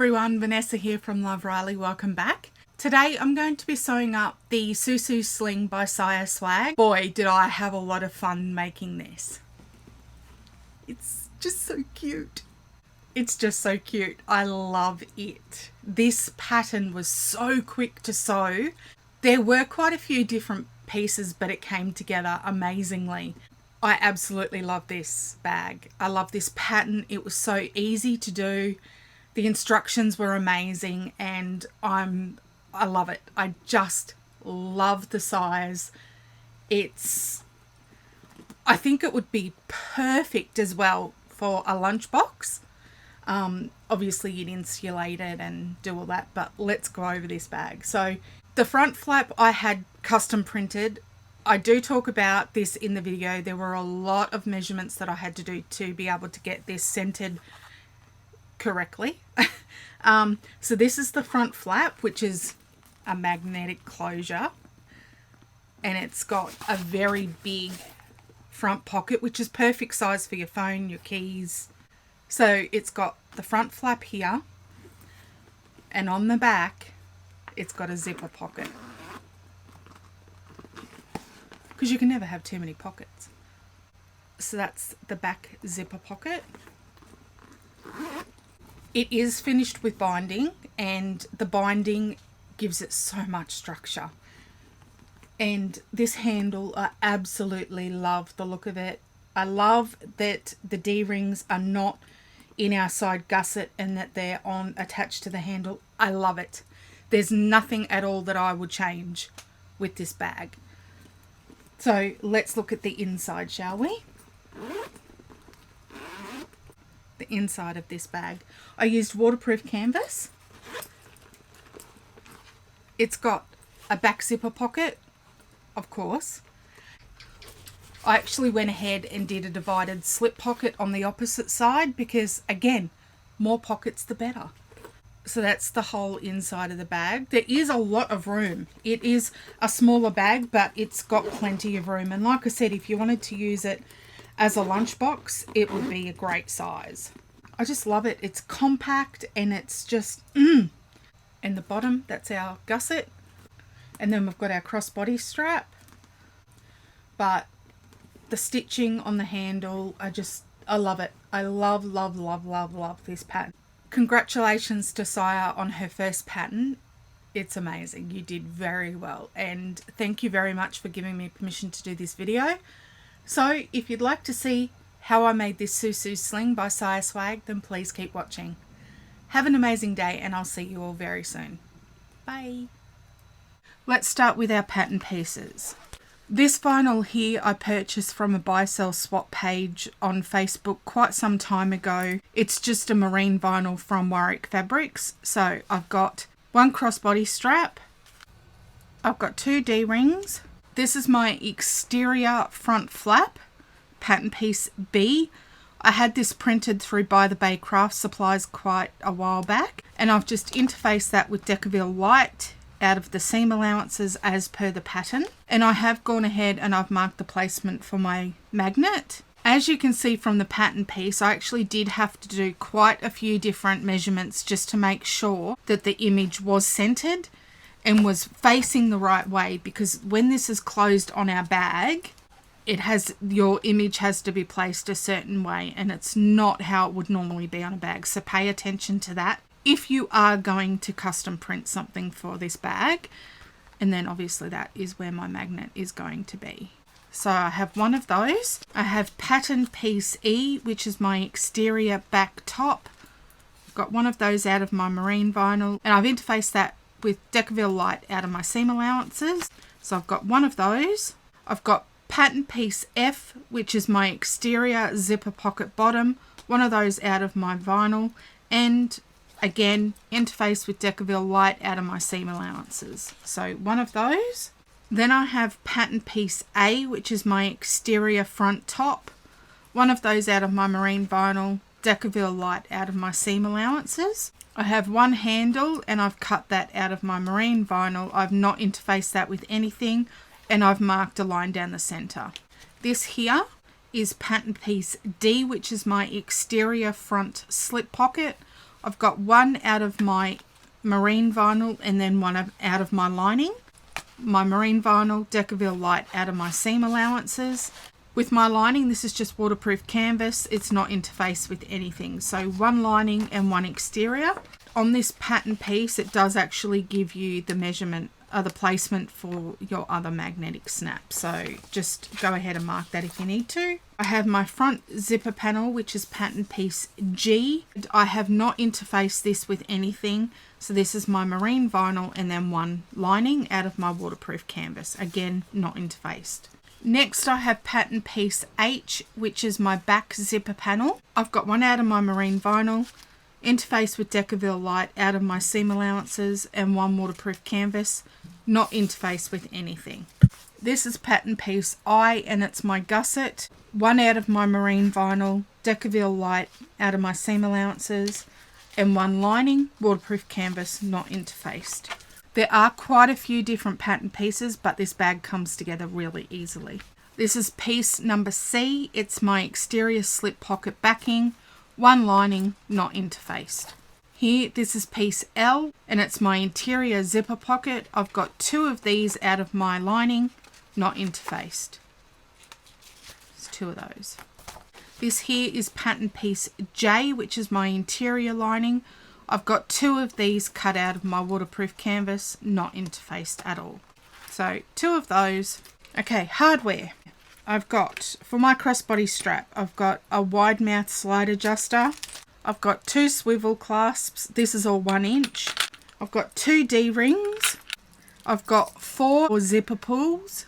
everyone, Vanessa here from Love Riley. Welcome back. Today I'm going to be sewing up the Sling by Siah swag. Boy, did I have a lot of fun making this. It's just so cute. It's just so cute. I love it. This pattern was so quick to sew. There were quite a few different pieces, but it came together amazingly. I absolutely love this bag. I love this pattern. It was so easy to do. The instructions were amazing and I love it. I just love the size. I think it would be perfect as well for a lunchbox. Obviously you'd insulate it and do all that, but let's go over this bag. So the front flap I had custom printed. I do talk about this in the video. There were a lot of measurements that I had to do to be able to get this centered correctly. So this is the front flap, which is a magnetic closure, and it's got a very big front pocket, which is perfect size for your phone, your keys. So it's got the front flap here, and on the back it's got a zipper pocket, because you can never have too many pockets. So that's the back zipper pocket. It is finished with binding, and the binding gives it so much structure. And this handle, I absolutely love the look of it. I love that the D-rings are not in our side gusset and that they're attached to the handle. I love it. There's nothing at all that I would change with this bag. So let's look at the inside, shall we? The inside of this bag. I used waterproof canvas. It's got a back zipper pocket, of course. I actually went ahead and did a divided slip pocket on the opposite side because, again, more pockets the better. So that's the whole inside of the bag. There is a lot of room. It is a smaller bag, but it's got plenty of room. And like I said, if you wanted to use it as a lunchbox, it would be a great size. I just love it. It's compact and it's just, And the bottom, that's our gusset. And then we've got our crossbody strap. But the stitching on the handle, I love it. I love, love, love, love, love this pattern. Congratulations to Siah on her first pattern. It's amazing. You did very well. And thank you very much for giving me permission to do this video. So if you'd like to see how I made this Sling by Siah swag, then please keep watching. Have an amazing day and I'll see you all very soon. Bye. Let's start with our pattern pieces. This vinyl here I purchased from a buy sell swap page on Facebook quite some time ago. It's just a marine vinyl from Warwick Fabrics. So I've got one crossbody strap. I've got 2 D-rings. This is my exterior front flap, pattern piece B. I had this printed through By the Bay Craft Supplies quite a while back, and I've just interfaced that with Decaville Light out of the seam allowances as per the pattern. And I have gone ahead and I've marked the placement for my magnet. As you can see from the pattern piece, I actually did have to do quite a few different measurements just to make sure that the image was centered and was facing the right way, because when this is closed on our bag, your image has to be placed a certain way, and it's not how it would normally be on a bag. So pay attention to that if you are going to custom print something for this bag. And then obviously that is where my magnet is going to be. So I have one of those. I have pattern piece E, which is my exterior back top. I've got one of those out of my marine vinyl, and I've interfaced that with Decaville Light out of my seam allowances. So I've got one of those. I've got pattern piece F, which is my exterior zipper pocket bottom, one of those out of my vinyl, and again interface with Decaville Light out of my seam allowances. So one of those. Then I have pattern piece A, which is my exterior front top, one of those out of my marine vinyl, Decaville Light out of my seam allowances. I have one handle and I've cut that out of my marine vinyl. I've not interfaced that with anything, and I've marked a line down the center. This here is pattern piece D, which is my exterior front slip pocket, I've got one out of my marine vinyl and then one out of my lining. My marine vinyl, Decaville Light out of my seam allowances. With my lining, this is just waterproof canvas. It's not interfaced with anything. So one lining and one exterior. On this pattern piece, it does actually give you the measurement, the placement for your other magnetic snap. So just go ahead and mark that if you need to. I have my front zipper panel, which is pattern piece G. I have not interfaced this with anything. So this is my marine vinyl and then one lining out of my waterproof canvas. Again, not interfaced. Next, I have pattern piece H, which is my back zipper panel. I've got one out of my marine vinyl, interface with Decaville Light out of my seam allowances, and one waterproof canvas, not interfaced with anything. This is pattern piece I, and it's my gusset. One out of my marine vinyl, Decaville Light out of my seam allowances, and one lining, waterproof canvas, not interfaced. There are quite a few different pattern pieces, but this bag comes together really easily. This is piece number C. It's my exterior slip pocket backing, one lining, not interfaced. Here, this is piece L, and it's my interior zipper pocket. I've got two of these out of my lining, not interfaced. There's two of those. This here is pattern piece J, which is my interior lining. I've got two of these cut out of my waterproof canvas, not interfaced at all. So two of those. Okay, hardware. I've got, for my crossbody strap, I've got a wide mouth slide adjuster. I've got two swivel clasps. This is all 1 inch. I've got two D-rings. I've got 4 zipper pulls.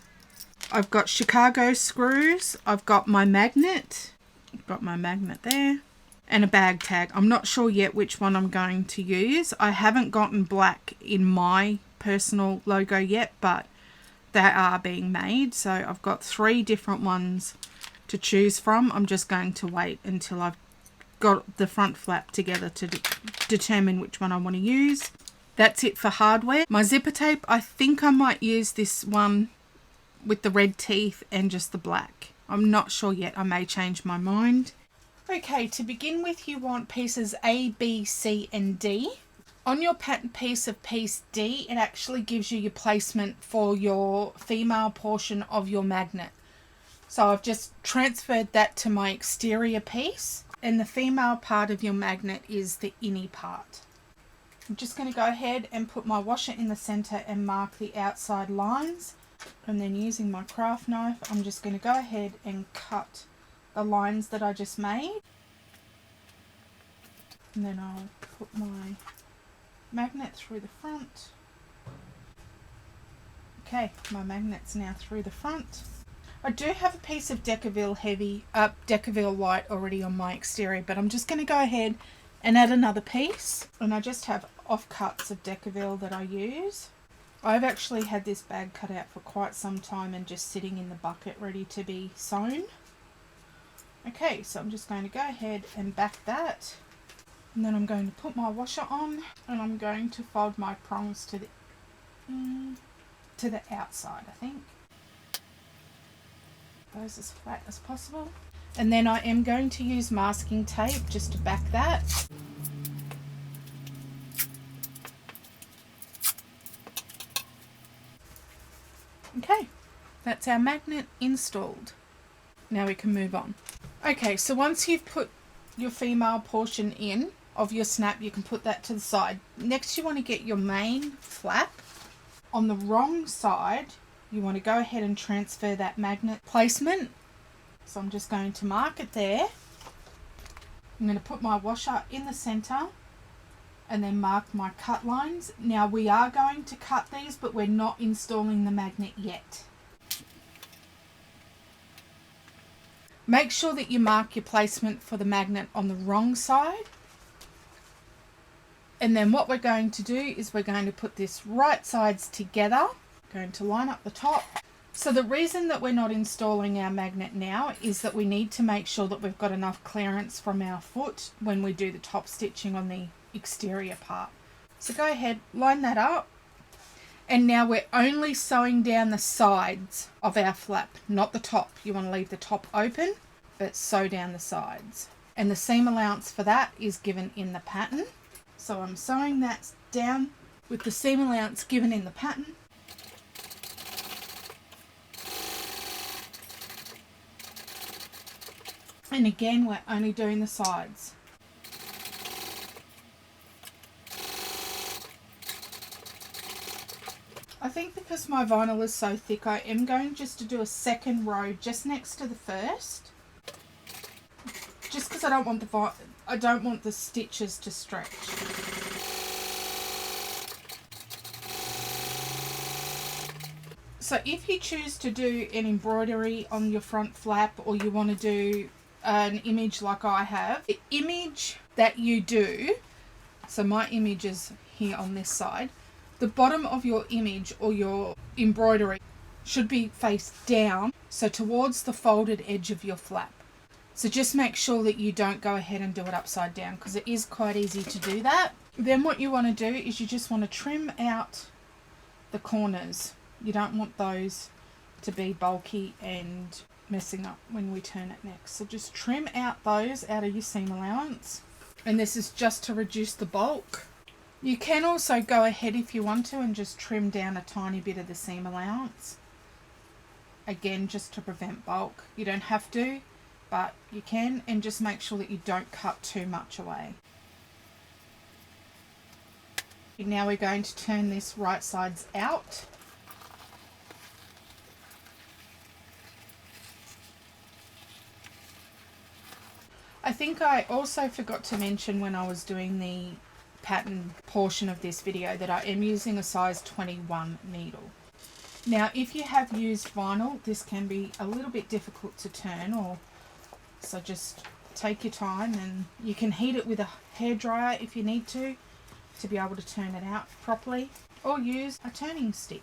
I've got Chicago screws. I've got my magnet. I've got my magnet there. And a bag tag. I'm not sure yet which one I'm going to use. I haven't gotten black in my personal logo yet, but they are being made. So I've got 3 different ones to choose from. I'm just going to wait until I've got the front flap together to determine which one I want to use. That's it for hardware. My zipper tape, I think I might use this one with the red teeth and just the black. I'm not sure yet. I may change my mind. Okay, to begin with, you want pieces A, B, C and D. On your pattern piece of piece D, it actually gives you your placement for your female portion of your magnet. So I've just transferred that to my exterior piece, and the female part of your magnet is the innie part. I'm just going to go ahead and put my washer in the center and mark the outside lines, and then using my craft knife, I'm just going to go ahead and cut the lines that I just made, and then I'll put my magnet through the front. Okay, my magnet's now through the front. I do have a piece of Decaville Light already on my exterior, but I'm just going to go ahead and add another piece, and I just have offcuts of Decaville that I use. I've actually had this bag cut out for quite some time and just sitting in the bucket ready to be sewn. Okay, so I'm just going to go ahead and back that, and then I'm going to put my washer on, and I'm going to fold my prongs to the outside, I think. Those as flat as possible. And then I am going to use masking tape just to back that. Okay, that's our magnet installed. Now we can move on. Okay, so once you've put your female portion in of your snap, you can put that to the side. Next, you want to get your main flap. On the wrong side, you want to go ahead and transfer that magnet placement. So I'm just going to mark it there. I'm going to put my washer in the center and then mark my cut lines. Now we are going to cut these, but we're not installing the magnet yet. Make sure that you mark your placement for the magnet on the wrong side. And then what we're going to do is we're going to put this right sides together. Going to line up the top. So the reason that we're not installing our magnet now is that we need to make sure that we've got enough clearance from our foot when we do the top stitching on the exterior part. So go ahead, line that up. And now we're only sewing down the sides of our flap, not the top. You want to leave the top open, but sew down the sides. And the seam allowance for that is given in the pattern. So I'm sewing that down with the seam allowance given in the pattern. And again, we're only doing the sides. I think because my vinyl is so thick, I am going just to do a second row just next to the first. Just because I don't want the stitches to stretch. So if you choose to do an embroidery on your front flap, or you want to do an image like I have, the image that you do, so my image is here on this side, the bottom of your image or your embroidery should be face down, so towards the folded edge of your flap. So just make sure that you don't go ahead and do it upside down, because it is quite easy to do that. Then what you want to do is you just want to trim out the corners. You don't want those to be bulky and messing up when we turn it next. So just trim out those out of your seam allowance. And this is just to reduce the bulk. You can also go ahead if you want to and just trim down a tiny bit of the seam allowance. Again, just to prevent bulk. You don't have to, but you can, and just make sure that you don't cut too much away. Now we're going to turn this right sides out. I think I also forgot to mention when I was doing the pattern portion of this video that I am using a size 21 needle. Now if you have used vinyl, this can be a little bit difficult to turn, so just take your time, and you can heat it with a hairdryer if you need to be able to turn it out properly, or use a turning stick.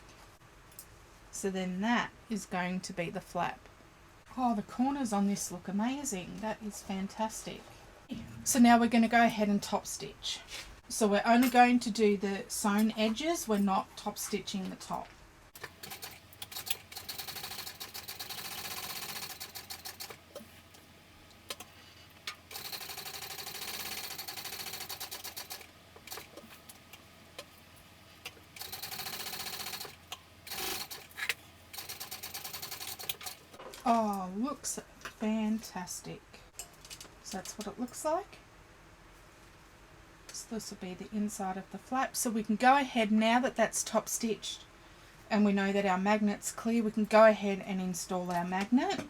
So then that is going to be the flap. Oh, the corners on this look amazing. That is fantastic. So now we're going to go ahead and top stitch. So we're only going to do the sewn edges. We're not top stitching the top. Oh, looks fantastic. So that's what it looks like. So this will be the inside of the flap. So we can go ahead, now that that's top stitched and we know that our magnet's clear, we can go ahead and install our magnet.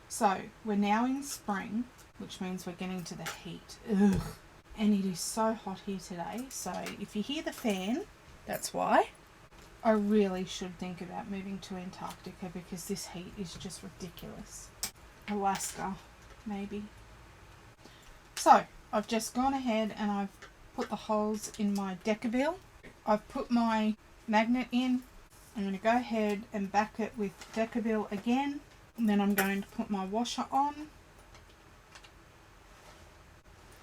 So we're now in spring, which means we're getting to the heat. Ugh. And it is so hot here today. So if you hear the fan, that's why. I really should think about moving to Antarctica, because this heat is just ridiculous. Alaska, maybe. So I've just gone ahead and I've put the holes in my decabil. I've put my magnet in. I'm going to go ahead and back it with decabil again. And then I'm going to put my washer on.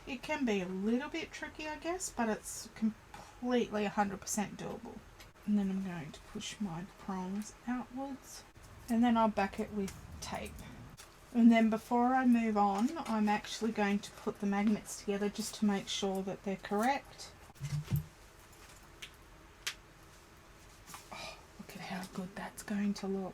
It can be a little bit tricky, I guess, but it's completely 100% doable. And then I'm going to push my prongs outwards, and then I'll back it with tape. And then before I move on, I'm actually going to put the magnets together just to make sure that they're correct. Oh, look at how good that's going to look.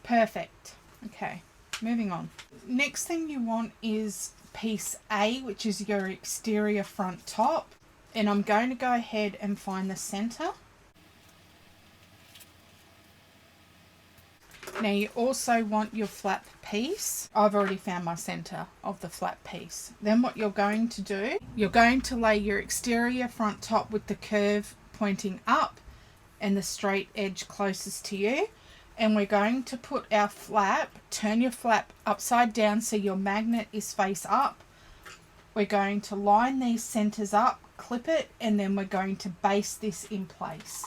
Perfect. Okay, moving on. Next thing you want is piece A, which is your exterior front top, and I'm going to go ahead and find the center. Now you also want your flap piece. I've already found my center of the flap piece. Then what you're going to do, you're going to lay your exterior front top with the curve pointing up and the straight edge closest to you. And we're going to put our flap, turn your flap upside down so your magnet is face up. We're going to line these centers up, clip it, and then we're going to baste this in place.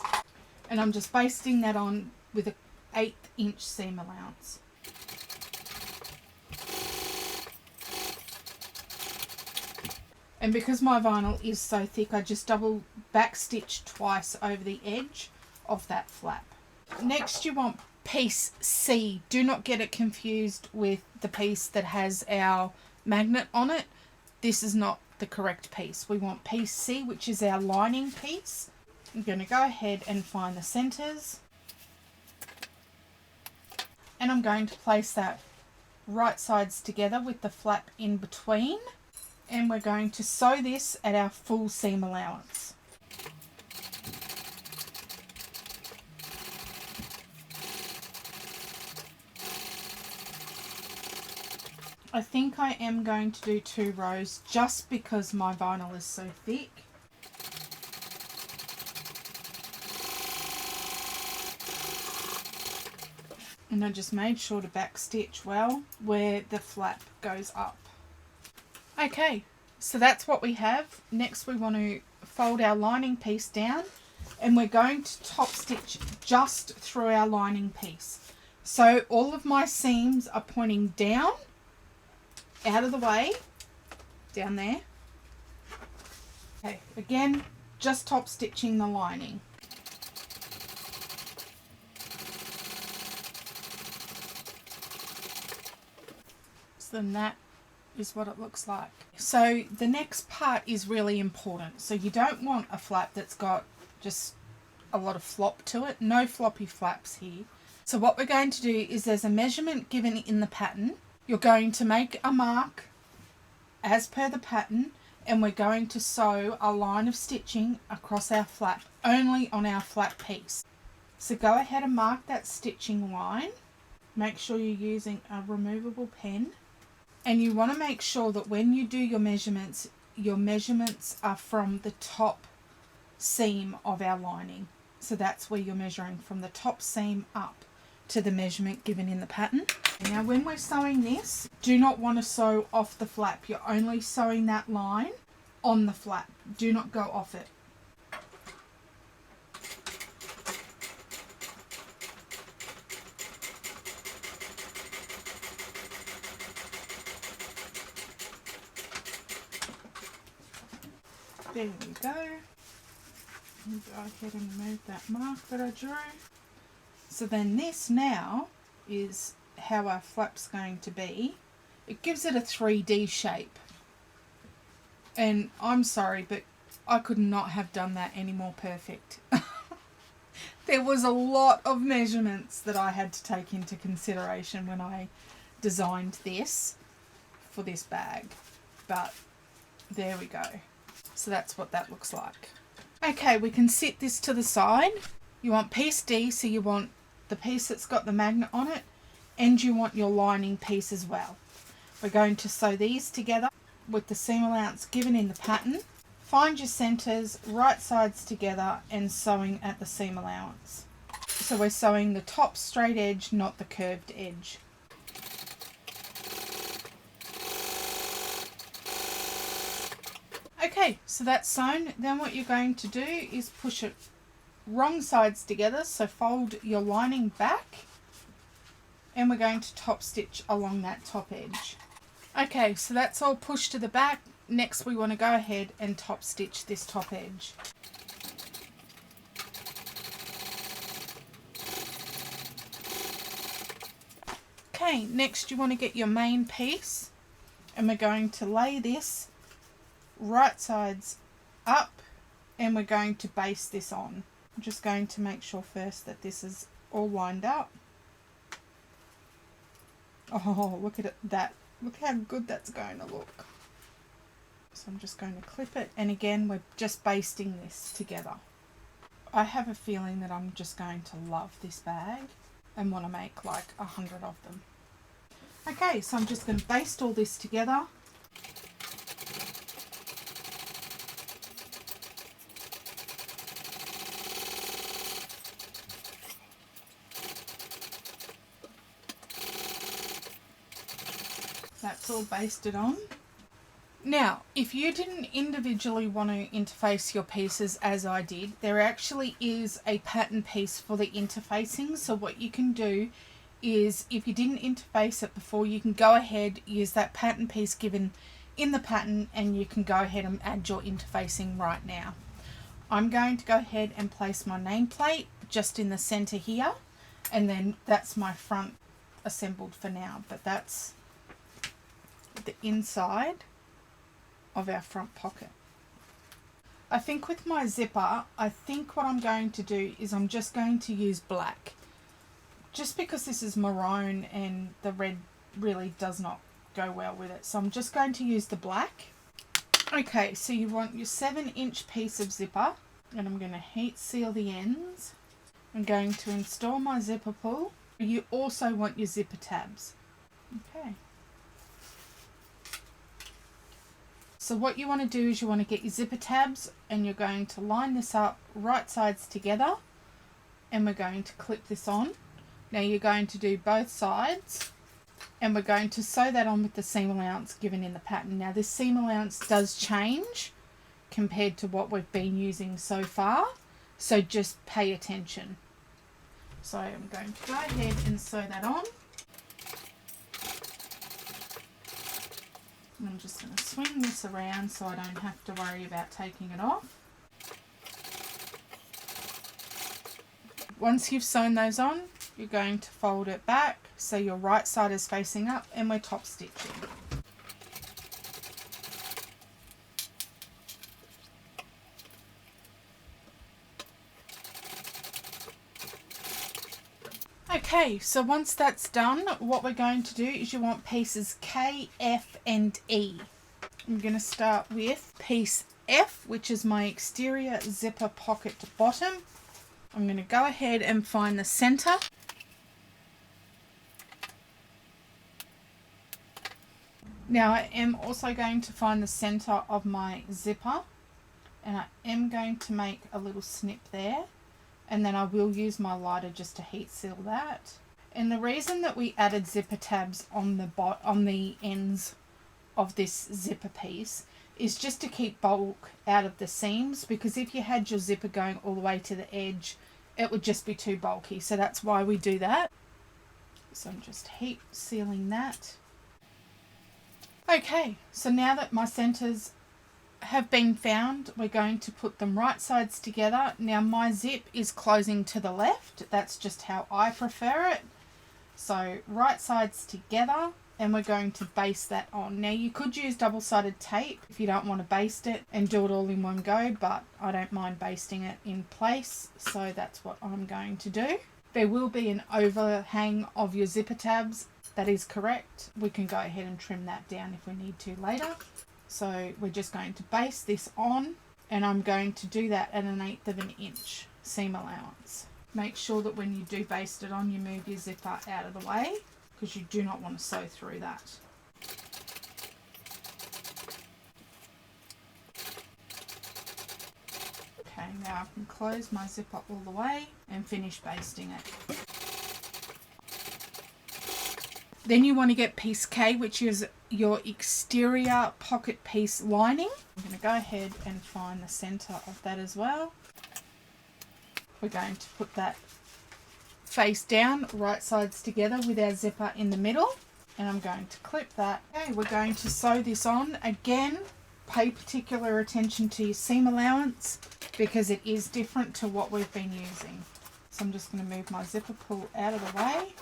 And I'm just basting that on with an 1/8 inch seam allowance. And because my vinyl is so thick, I just double back stitch twice over the edge of that flap. Next you want piece C. Do not get it confused with the piece that has our magnet on it. This is not the correct piece. We want piece C, which is our lining piece. I'm going to go ahead and find the centers, and I'm going to place that right sides together with the flap in between, and we're going to sew this at our full seam allowance. I think I am going to do 2 rows just because my vinyl is so thick. And I just made sure to back stitch well where the flap goes up. Okay, so that's what we have. Next we want to fold our lining piece down, and we're going to top stitch just through our lining piece. So all of my seams are pointing down, out of the way, down there. Okay, again, just top stitching the lining. So then that is what it looks like. So the next part is really important. So you don't want a flap that's got just a lot of flop to it. No floppy flaps here. So what we're going to do is there's a measurement given in the pattern. You're going to make a mark as per the pattern, and we're going to sew a line of stitching across our flap, only on our flap piece. So go ahead and mark that stitching line. Make sure you're using a removable pen, and you want to make sure that when you do your measurements are from the top seam of our lining. So that's where you're measuring, from the top seam up to the measurement given in the pattern. Now when we're sewing this, do not want to sew off the flap. You're only sewing that line on the flap. Do not go off it. There we go. I'll go ahead and remove that mark that I drew. So then this now is how our flap's going to be. It gives it a 3D shape. And I'm sorry, but I could not have done that any more perfect. There was a lot of measurements that I had to take into consideration when I designed this for this bag. But there we go. So that's what that looks like. Okay, we can sit this to the side. You want piece D, so you want the piece that's got the magnet on it, and you want your lining piece as well. We're going to sew these together with the seam allowance given in the pattern. Find your centres, right sides together, and sewing at the seam allowance. So we're sewing the top straight edge, not the curved edge. Okay, so that's sewn. Then what you're going to do is push it wrong sides together, so fold your lining back, and we're going to top stitch along that top edge. Okay, so that's all pushed to the back. Next we want to go ahead and top stitch this top edge. Okay, next you want to get your main piece, and we're going to lay this right sides up, and we're going to base this on. I'm just going to make sure first that this is all lined up. Oh, look at that. Look how good that's going to look. So I'm just going to clip it, and again we're just basting this together. I have a feeling that I'm just going to love this bag and want to make like 100 of them. Okay, so I'm just going to baste all this together. That's all basted on. Now, if you didn't individually want to interface your pieces as I did, there actually is a pattern piece for the interfacing. So what you can do is, if you didn't interface it before, you can go ahead, use that pattern piece given in the pattern, and you can go ahead and add your interfacing right now. I'm going to go ahead and place my nameplate just in the center here, And then that's my front assembled for now, but that's the inside of our front pocket. I think with my zipper, I think what I'm going to do is I'm just going to use black, just because this is maroon and the red really does not go well with it. So I'm just going to use the black. Okay, so you want your 7-inch piece of zipper, and I'm going to heat seal the ends. I'm going to install my zipper pull. You also want your zipper tabs. Okay. So what you want to do is you want to get your zipper tabs, and you're going to line this up right sides together, and we're going to clip this on. Now you're going to do both sides, and we're going to sew that on with the seam allowance given in the pattern. Now this seam allowance does change compared to what we've been using so far, so just pay attention. So I'm going to go ahead and sew that on. I'm just going to swing this around so I don't have to worry about taking it off. Once you've sewn those on, you're going to fold it back so your right side is facing up, and we're top stitching. Okay, so once that's done, what we're going to do is you want pieces K, F and E. I'm going to start with piece F, which is my exterior zipper pocket bottom. I'm going to go ahead and find the center. Now I am also going to find the center of my zipper, and I am going to make a little snip there. And then I will use my lighter just to heat seal that. And the reason that we added zipper tabs on the ends of this zipper piece is just to keep bulk out of the seams, because if you had your zipper going all the way to the edge, it would just be too bulky. So that's why we do that. So I'm just heat sealing that. Okay, so now that my centers have been found, we're going to put them right sides together. Now my zip is closing to the left. That's just how I prefer it. So right sides together, and we're going to baste that on. Now you could use double-sided tape if you don't want to baste it and do it all in one go, but I don't mind basting it in place, so that's what I'm going to do. There will be an overhang of your zipper tabs. That is correct. We can go ahead and trim that down if we need to later. So we're just going to baste this on, and I'm going to do that at 1/8 of an inch seam allowance. Make sure that when you do baste it on, you move your zipper out of the way, because you do not want to sew through that. Okay, now I can close my zipper all the way and finish basting it. Then you want to get piece K, which is your exterior pocket piece lining. I'm going to go ahead and find the center of that as well. We're going to put that face down, right sides together with our zipper in the middle. And I'm going to clip that. Okay, we're going to sew this on. Again, pay particular attention to your seam allowance, because it is different to what we've been using. So I'm just going to move my zipper pull out of the way.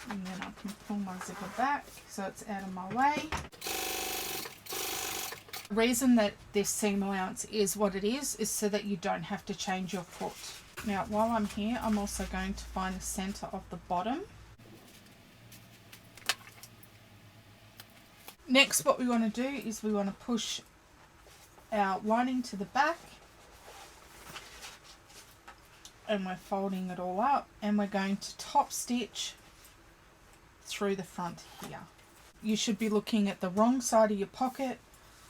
And then I can pull my zipper back so it's out of my way. The reason that this seam allowance is what it is so that you don't have to change your foot. Now while I'm here, I'm also going to find the center of the bottom. Next, what we want to do is we want to push our lining to the back, and we're folding it all up, and we're going to top stitch through the front here. You should be looking at the wrong side of your pocket,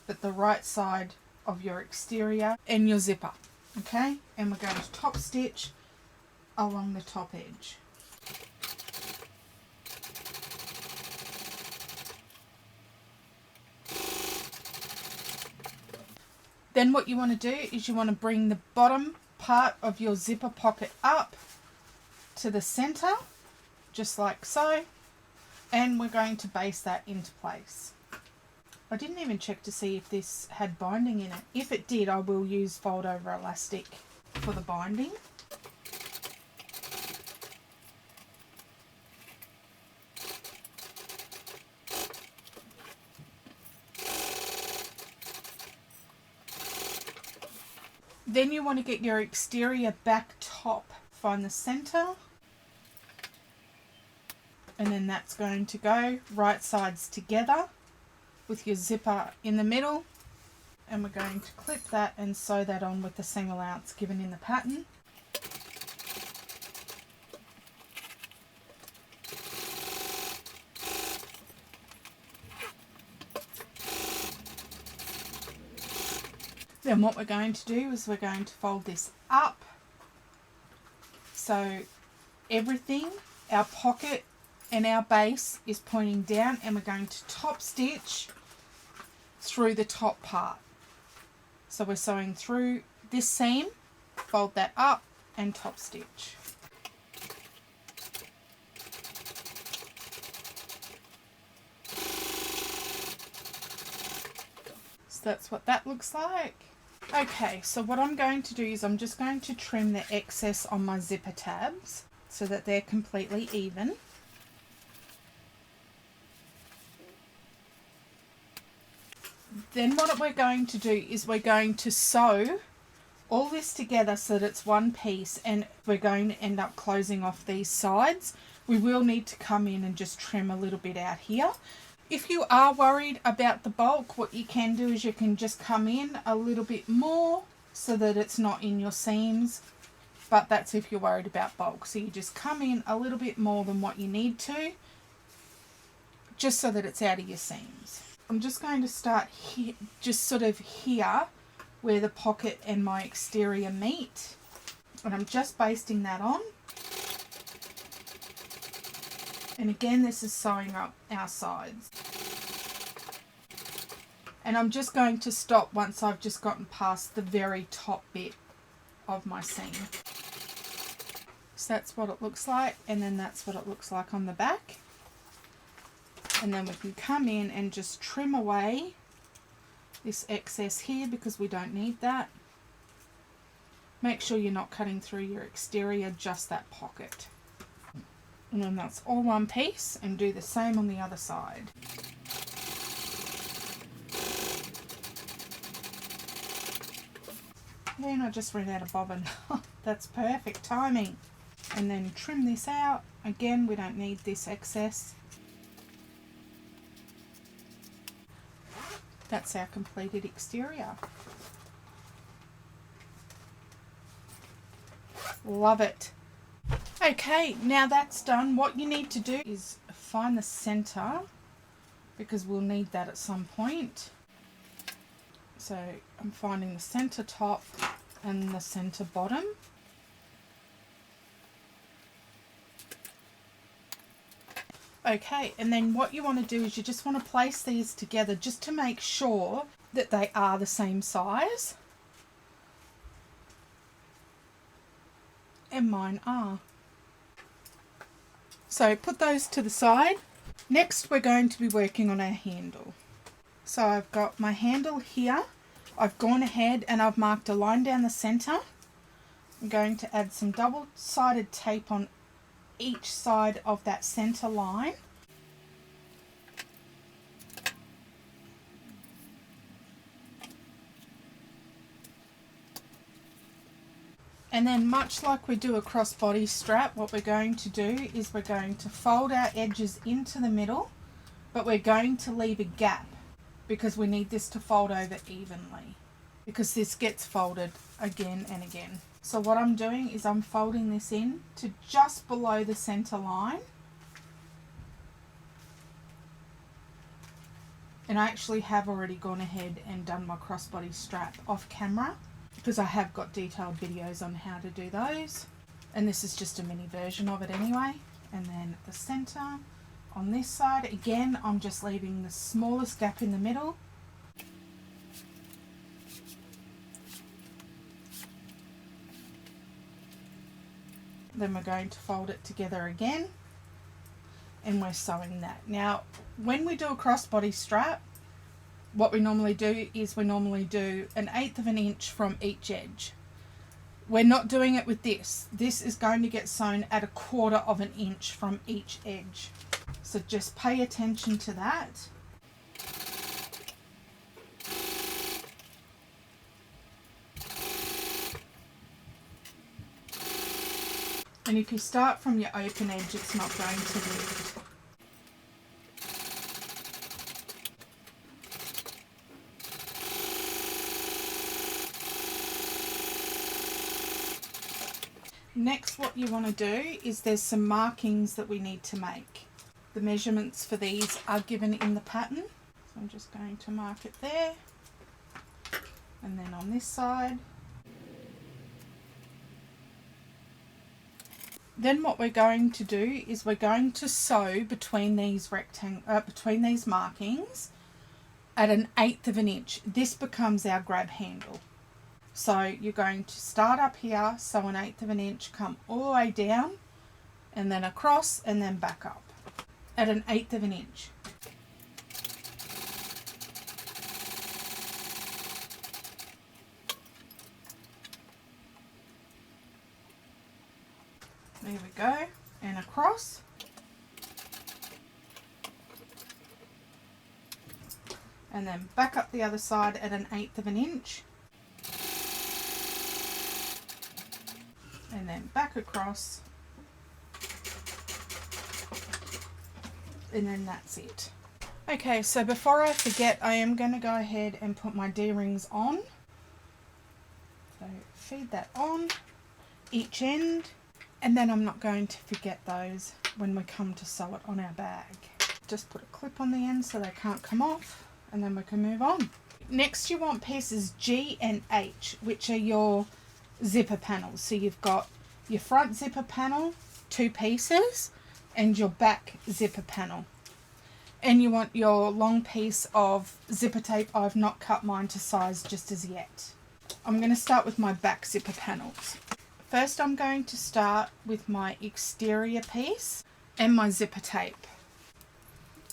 but the right side of your exterior and your zipper. Okay, and we're going to top stitch along the top edge. Then what you want to do is you want to bring the bottom part of your zipper pocket up to the center, just like so. And we're going to baste that into place. I didn't even check to see if this had binding in it. If it did, I will use fold over elastic. for the binding. Then you want to get your exterior back top. Find the center. And then that's going to go right sides together with your zipper in the middle. And we're going to clip that and sew that on with the single ounce given in the pattern. Then what we're going to do is we're going to fold this up. So everything, our pocket and our base is pointing down, and we're going to top stitch through the top part. So we're sewing through this seam, fold that up and top stitch. So that's what that looks like. Okay, so what I'm going to do is I'm just going to trim the excess on my zipper tabs so that they're completely even. Then what we're going to do is we're going to sew all this together so that it's one piece, and we're going to end up closing off these sides. We will need to come in and just trim a little bit out here. If you are worried about the bulk, what you can do is you can just come in a little bit more so that it's not in your seams, but that's if you're worried about bulk. So you just come in a little bit more than what you need to, just so that it's out of your seams. I'm just going to start here, just sort of here where the pocket and my exterior meet, and I'm just basting that on. And again, this is sewing up our sides. And I'm just going to stop once I've just gotten past the very top bit of my seam. So that's what it looks like, and then that's what it looks like on the back. And then we can come in and just trim away this excess here because we don't need that. Make sure you're not cutting through your exterior, just that pocket. And then that's all one piece, and do the same on the other side. And I just ran out of bobbin. That's perfect timing. And then trim this out. Again, we don't need this excess. That's our completed exterior. Love it. Okay, now that's done, what you need to do is find the center, because we'll need that at some point. So I'm finding the center top and the center bottom. Okay, and then what you want to do is you just want to place these together just to make sure that they are the same size. And mine are. So put those to the side. Next we're going to be working on our handle. So I've got my handle here. I've gone ahead and I've marked a line down the center. I'm going to add some double-sided tape on each side of that center line. And then, much like we do a crossbody strap, what we're going to do is we're going to fold our edges into the middle, but we're going to leave a gap because we need this to fold over evenly, because this gets folded again and again. So what I'm doing is I'm folding this in to just below the center line. And I actually have already gone ahead and done my crossbody strap off camera, because I have got detailed videos on how to do those, and this is just a mini version of it anyway. And then the center on this side, again, I'm just leaving the smallest gap in the middle. Then we're going to fold it together again, and we're sewing that. Now, when we do a crossbody strap, what we normally do is we normally do 1/8 of an inch from each edge. we're not doing it with this. This is going to get sewn at 1/4 of an inch from each edge. So just pay attention to that. And if you start from your open edge, it's not going to lift. Next, what you want to do is there's some markings that we need to make. The measurements for these are given in the pattern. So I'm just going to mark it there. And then on this side. Then what we're going to do is we're going to sew between these between these markings at 1/8 of an inch. This becomes our grab handle. So you're going to start up here, sew 1/8 of an inch, come all the way down, and then across, and then back up at 1/8 of an inch. There we go, and across. And then back up the other side at 1/8 of an inch. And then back across, and then that's it. Okay, so before I forget, I am going to go ahead and put my D-rings on. So feed that on each end, and then I'm not going to forget those when we come to sew it on our bag. Just put a clip on the end so they can't come off, and then we can move on. Next, you want pieces G and H, which are your zipper panels. So you've got your front zipper panel, 2 pieces, and your back zipper panel. And you want your long piece of zipper tape. I've not cut mine to size just as yet. I'm going to start with my back zipper panels. First, I'm going to start with my exterior piece and my zipper tape.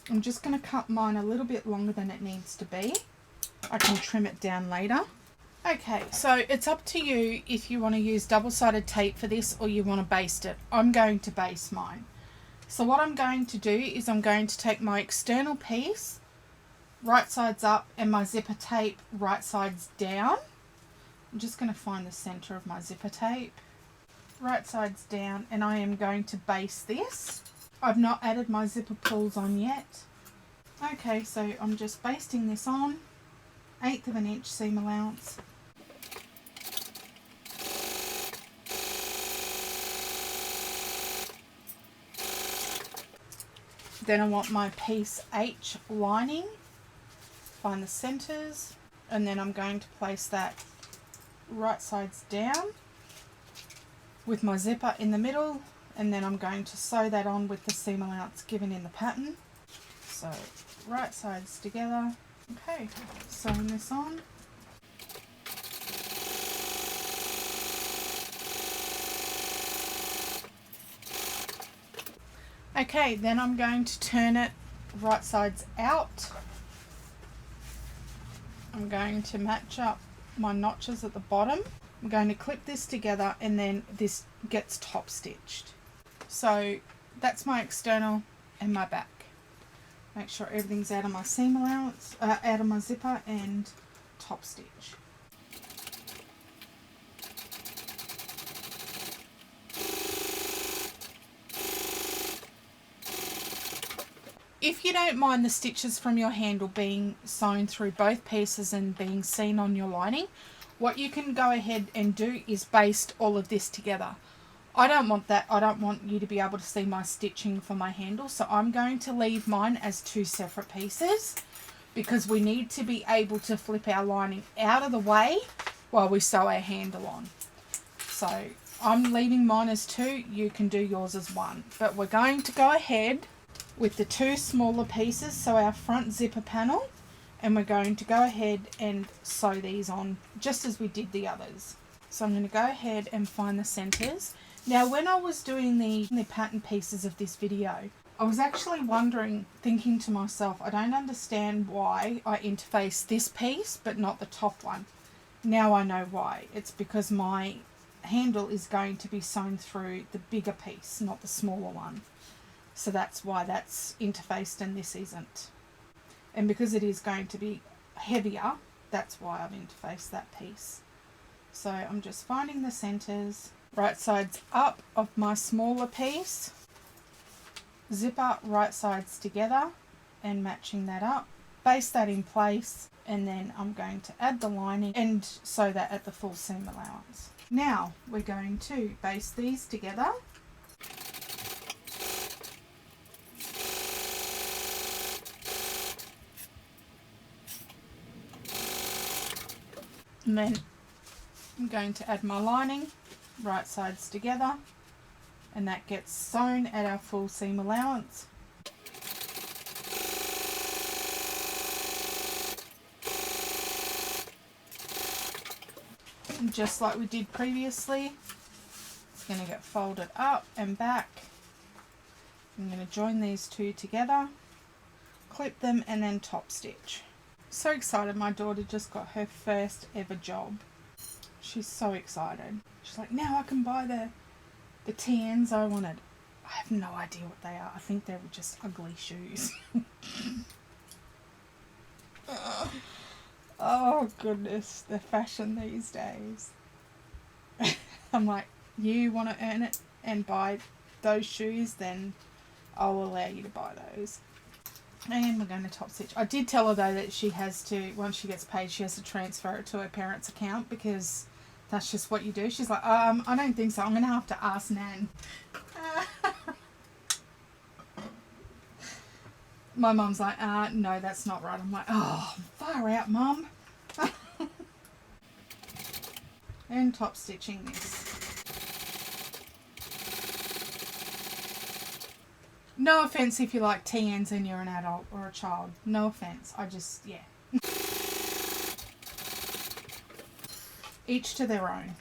I'm just going to cut mine a little bit longer than it needs to be. I can trim it down later. Okay, so it's up to you if you want to use double-sided tape for this or you want to baste it. I'm going to baste mine. So what I'm going to do is I'm going to take my external piece, right sides up, and my zipper tape, right sides down. I'm just going to find the center of my zipper tape. Right sides down, and I am going to baste this. I've not added my zipper pulls on yet. Okay, so I'm just basting this on, 1/8 of an inch seam allowance. Then I want my piece H lining, find the centers, and then I'm going to place that right sides down with my zipper in the middle, and then I'm going to sew that on with the seam allowance given in the pattern. So right sides together. Okay, sewing this on. Okay, then I'm going to turn it right sides out. I'm going to match up my notches at the bottom. I'm going to clip this together, and then this gets top stitched. So that's my external and my back. Make sure everything's out of my seam allowance, out of my zipper, and top stitch. If you don't mind the stitches from your handle being sewn through both pieces and being seen on your lining, what you can go ahead and do is baste all of this together. I don't want that. I don't want you to be able to see my stitching for my handle, so I'm going to leave mine as 2 separate pieces because we need to be able to flip our lining out of the way while we sew our handle on. So I'm leaving mine as 2. You can do yours as 1, but we're going to go ahead with the 2 smaller pieces, so our front zipper panel, and we're going to go ahead and sew these on just as we did the others. So I'm going to go ahead and find the centers. Now, when I was doing the pattern pieces of this video, I was actually wondering, thinking to myself, I don't understand why I interface this piece but not the top one. Now I know why. It's because my handle is going to be sewn through the bigger piece, not the smaller one. So that's why that's interfaced and this isn't. And because it is going to be heavier, that's why I've interfaced that piece. So I'm just finding the centres, right sides up of my smaller piece, zipper right sides together and matching that up, baste that in place, and then I'm going to add the lining and sew that at the full seam allowance. Now we're going to baste these together. And then I'm going to add my lining, right sides together, and that gets sewn at our full seam allowance. And just like we did previously, it's going to get folded up and back. I'm going to join these two together, clip them, and then top stitch. So excited, my daughter just got her first ever job. She's so excited. She's like, now I can buy the TNs I wanted. I have no idea what they are. I think they were just ugly shoes. Oh goodness, the fashion these days. I'm like, you want to earn it and buy those shoes, then I'll allow you to buy those. And we're going to top stitch. I did tell her though that she has to, once she gets paid, she has to transfer it to her parents' account because that's just what you do. She's like, I don't think so. I'm going to have to ask Nan. My mum's like, no, that's not right. I'm like, oh, far out, Mum. And top stitching this. No offense if you like TNs and you're an adult or a child. No offense. I just, yeah. Each to their own.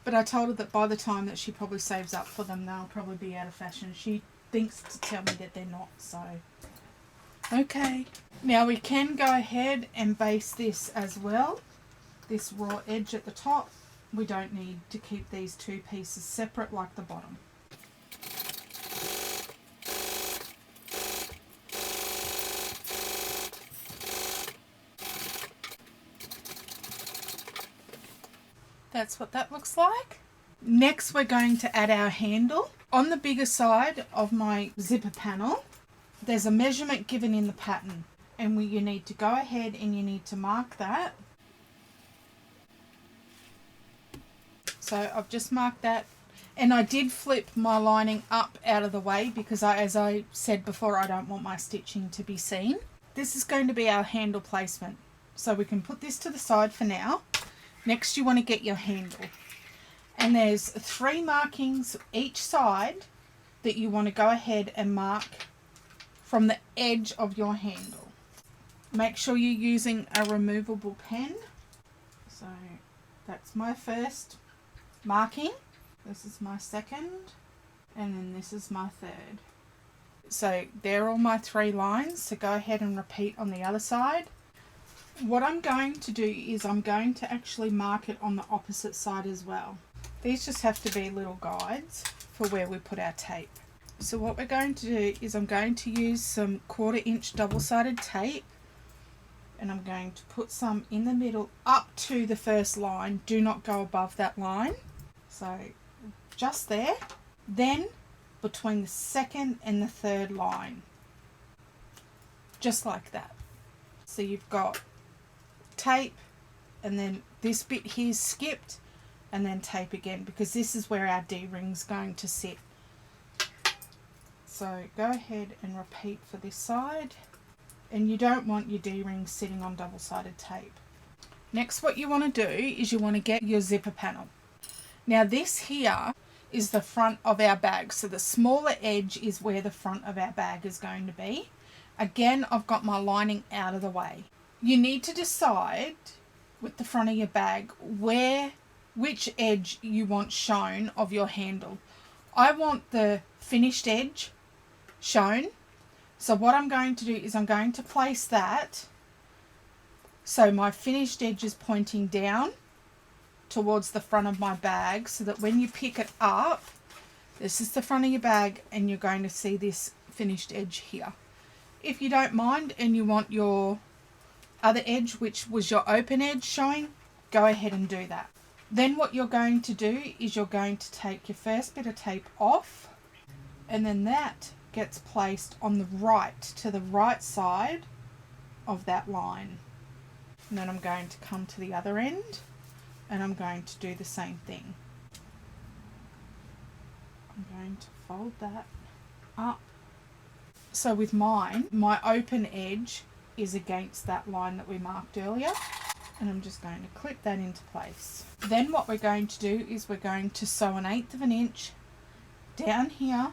But I told her that by the time that she probably saves up for them, they'll probably be out of fashion. She thinks to tell me that they're not, so. Okay. Now we can go ahead and baste this as well. This raw edge at the top. We don't need to keep these two pieces separate like the bottom. That's what that looks like. Next we're going to add our handle. On the bigger side of my zipper panel, there's a measurement given in the pattern, and you need to go ahead and you need to mark that. So I've just marked that, and I did flip my lining up out of the way because as I said before, I don't want my stitching to be seen. This is going to be our handle placement. So we can put this to the side for now. Next you want to get your handle. And there's 3 markings each side that you want to go ahead and mark from the edge of your handle. Make sure you're using a removable pen. So that's my first marking. This is my second. And then this is my third. So they're all my 3 lines. So go ahead and repeat on the other side. What I'm going to do is I'm going to actually mark it on the opposite side as well. These just have to be little guides for where we put our tape. So what we're going to do is I'm going to use some 1/4 inch double-sided tape, and I'm going to put some in the middle up to the first line. Do not go above that line. So just there. Then between the second and the third line. Just like that. So you've got tape, and then this bit here's skipped, and then tape again, because this is where our D-ring's going to sit. So go ahead and repeat for this side, and you don't want your D-ring sitting on double-sided tape. Next, what you want to do is you want to get your zipper panel. Now this here is the front of our bag, so the smaller edge is where the front of our bag is going to be. Again, I've got my lining out of the way. You need to decide with the front of your bag which edge you want shown of your handle. I want the finished edge shown. So what I'm going to do is I'm going to place that so my finished edge is pointing down towards the front of my bag so that when you pick it up, this is the front of your bag and you're going to see this finished edge here. If you don't mind and you want your other edge, which was your open edge showing, go ahead and do that. Then what you're going to do is you're going to take your first bit of tape off, and then that gets placed on the right, to the right side of that line. And then I'm going to come to the other end and I'm going to do the same thing. I'm going to fold that up. So with mine, my open edge is against that line that we marked earlier, and I'm just going to clip that into place. Then what we're going to do is we're going to sew 1/8 of an inch down here,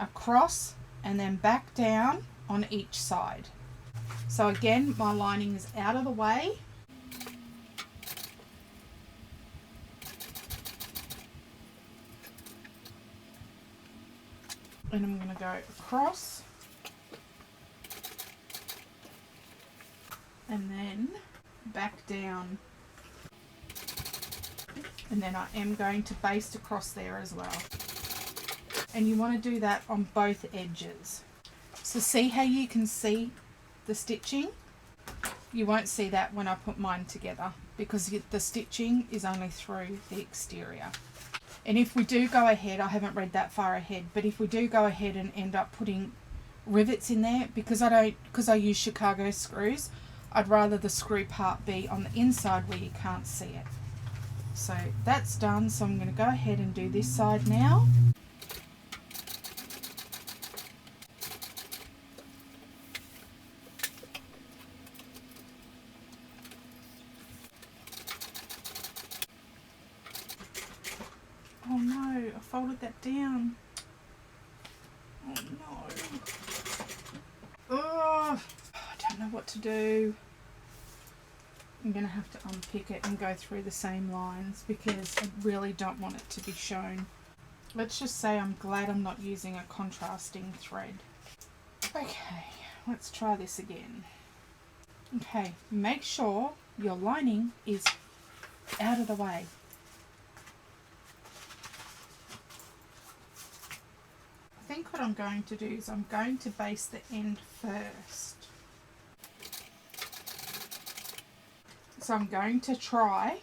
across, and then back down on each side. So again, my lining is out of the way. And I'm going to go across and then back down, and then I am going to baste across there as well. And you want to do that on both edges. So see how you can see the stitching? You won't see that when I put mine together because the stitching is only through the exterior. And if we do go ahead, I haven't read that far ahead, but if we do go ahead and end up putting rivets in there, because I use Chicago screws, I'd rather the screw part be on the inside where you can't see it. So that's done, so I'm going to go ahead and do this side now. Oh no, I folded that down. Oh no. Oh, I don't know what to do. I'm going to have to unpick it and go through the same lines because I really don't want it to be shown. Let's just say I'm glad I'm not using a contrasting thread. Okay, let's try this again. Okay, make sure your lining is out of the way. I think what I'm going to do is I'm going to baste the end first. So I'm going to try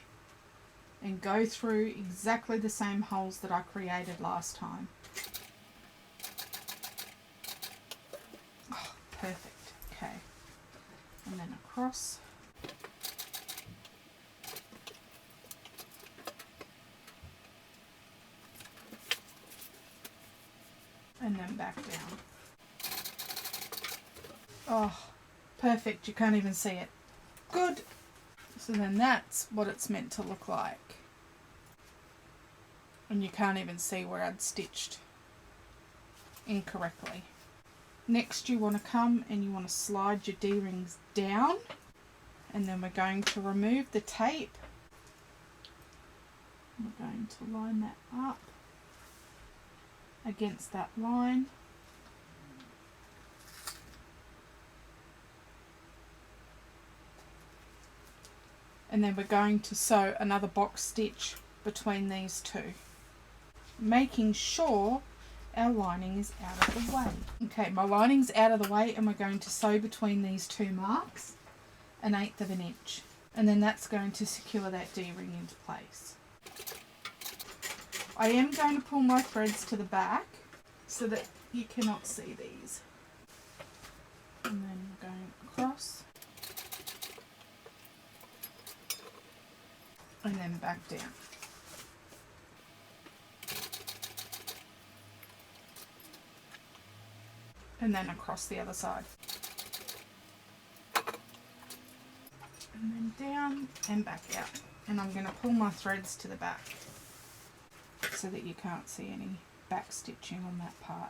and go through exactly the same holes that I created last time. Oh, perfect. Okay. And then across. And then back down. Oh, perfect. You can't even see it. Good. So then that's what it's meant to look like. And you can't even see where I'd stitched incorrectly. Next you want to come and you want to slide your D-rings down, and then we're going to remove the tape. We're going to line that up against that line. And then we're going to sew another box stitch between these two, making sure our lining is out of the way. Okay, my lining's out of the way and we're going to sew between these two marks 1/8 of an inch. And then that's going to secure that D-ring into place. I am going to pull my threads to the back so that you cannot see these. And then we're going across. And then back down. And then across the other side. And then down and back out. And I'm going to pull my threads to the back so that you can't see any back stitching on that part.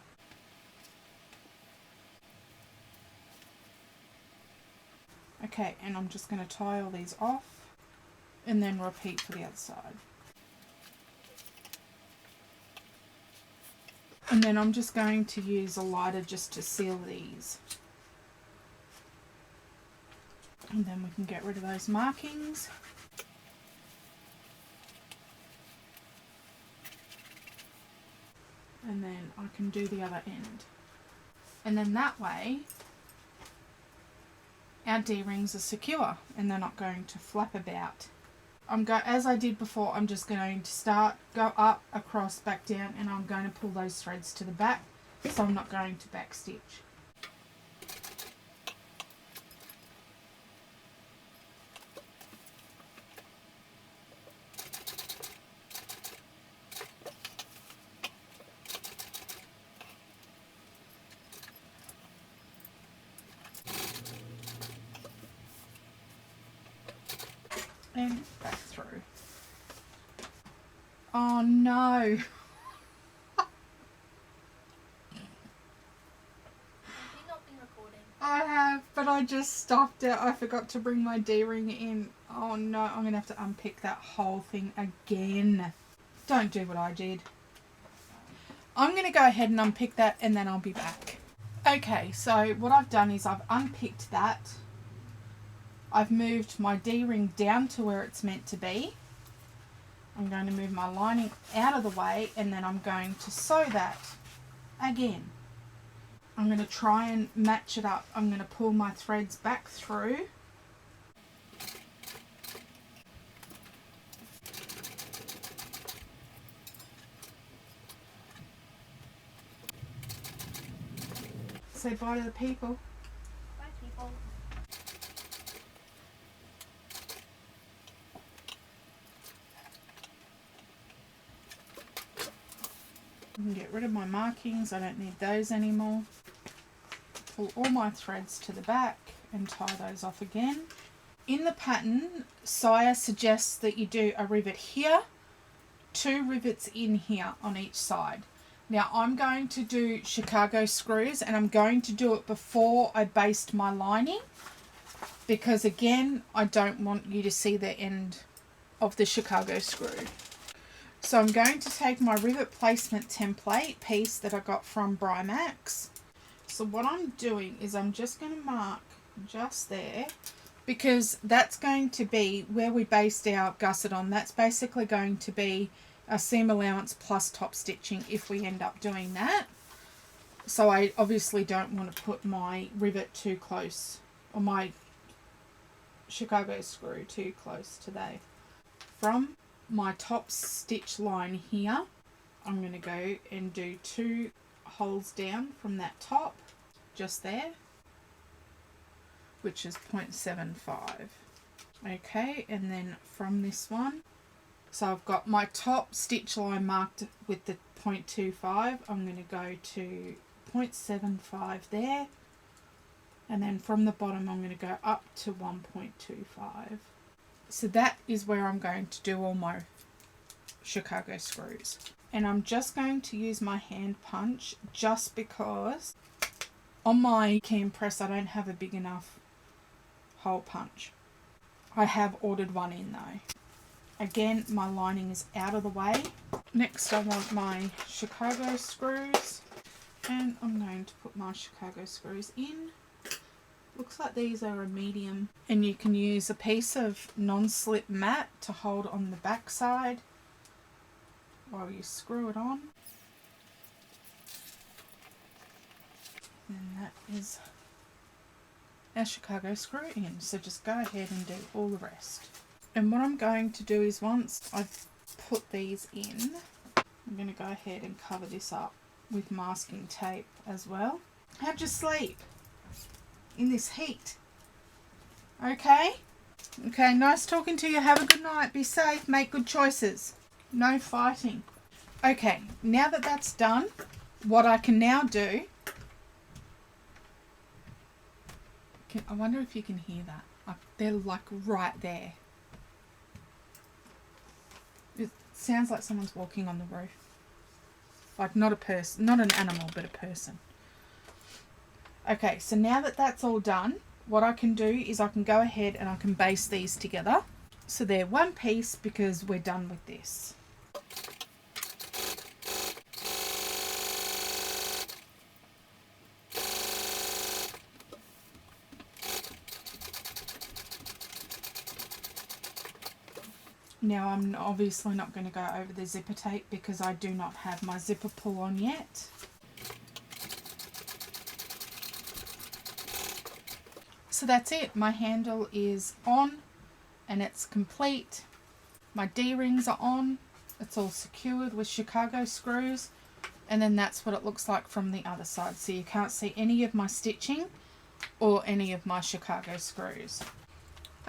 Okay, and I'm just going to tie all these off and then repeat for the other side. And then I'm just going to use a lighter just to seal these. And then we can get rid of those markings. then I can do the other end. And then that way our D-rings are secure and they're not going to flap about. As I did before, I'm just going to go up, across, back down, and I'm going to pull those threads to the back, so I'm not going to back stitch. And back through. Oh no! I have, but I just stopped it. I forgot to bring my D-ring in. Oh no, I'm going to have to unpick that whole thing again. Don't do what I did. I'm going to go ahead and unpick that and then I'll be back. Okay, so what I've done is I've unpicked that. I've moved my D-ring down to where it's meant to be. I'm going to move my lining out of the way and then I'm going to sew that again. I'm going to try and match it up. I'm going to pull my threads back through. Say bye to the people. Bye, people. I can get rid of my markings. I don't need those anymore. Pull all my threads to the back and tie those off again. In the pattern, Siah suggests that you do a rivet here, 2 rivets in here on each side. Now I'm going to do Chicago screws and I'm going to do it before I baste my lining because again I don't want you to see the end of the Chicago screw. So I'm going to take my rivet placement template piece that I got from Brymax. So what I'm doing is I'm just going to mark just there because that's going to be where we based our gusset on. That's basically going to be a seam allowance plus top stitching if we end up doing that. So I obviously don't want to put my rivet too close or my Chicago screw too close to there. From my top stitch line here, I'm going to go and do 2 holes down from that top, just there, which is 0.75. Okay, and then from this one, so I've got my top stitch line marked with the 0.25. I'm going to go to 0.75 there, and then from the bottom I'm going to go up to 1.25. So that is where I'm going to do all my Chicago screws. And I'm just going to use my hand punch just because on my key and press I don't have a big enough hole punch. I have ordered one in though. Again, my lining is out of the way. Next I want my Chicago screws and I'm going to put my Chicago screws in. Looks like these are a medium and you can use a piece of non-slip mat to hold on the back side while you screw it on. And that is our Chicago screw in. So just go ahead and do all the rest. And what I'm going to do is once I've put these in, I'm going to go ahead and cover this up with masking tape as well. How'd you sleep in this heat? Okay? Okay, nice talking to you. Have a good night. Be safe. Make good choices. No fighting. Okay, now that that's done, what I can now do... I wonder if you can hear that. They're like right there. It sounds like someone's walking on the roof. Like not a person, not an animal, but a person. Okay, so now that that's all done, what I can do is I can go ahead and I can baste these together. So they're one piece because we're done with this. Now I'm obviously not going to go over the zipper tape because I do not have my zipper pull on yet. So that's it. My handle is on and it's complete. My D-rings are on. It's all secured with Chicago screws. And then that's what it looks like from the other side. So you can't see any of my stitching or any of my Chicago screws.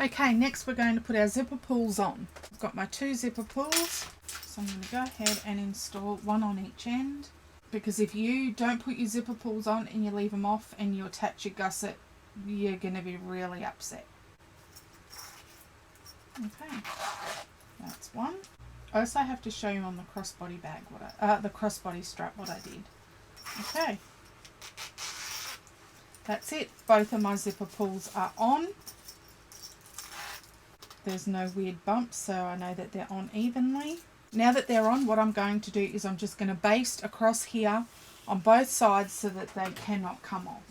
Okay, next we're going to put our zipper pulls on. I've got my 2 zipper pulls. So I'm going to go ahead and install one on each end. Because if you don't put your zipper pulls on and you leave them off and you attach your gusset, you're going to be really upset. Okay, that's one. I also have to show you on the crossbody bag the crossbody strap what I did. Okay, that's it. Both of my zipper pulls are on. There's no weird bumps, so I know that they're on evenly. Now that they're on, what I'm going to do is I'm just going to baste across here on both sides so that they cannot come off.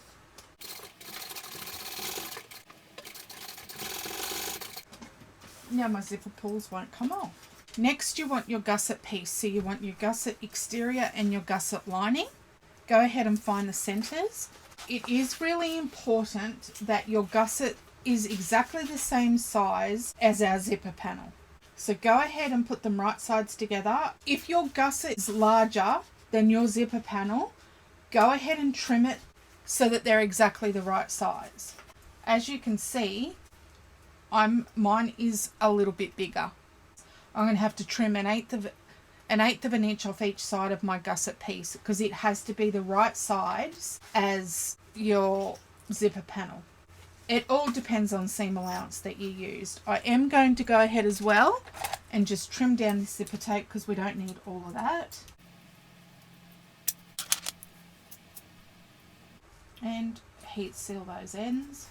Now my zipper pulls won't come off. Next you want your gusset piece. So you want your gusset exterior and your gusset lining. Go ahead and find the centers. It is really important that your gusset is exactly the same size as our zipper panel. So go ahead and put them right sides together. If your gusset is larger than your zipper panel, go ahead and trim it so that they're exactly the right size. As you can see, mine is a little bit bigger. I'm going to have to trim an eighth of an inch off each side of my gusset piece because it has to be the right size as your zipper panel. It all depends on seam allowance that you used. I am going to go ahead as well and just trim down this zipper tape because we don't need all of that. And heat seal those ends.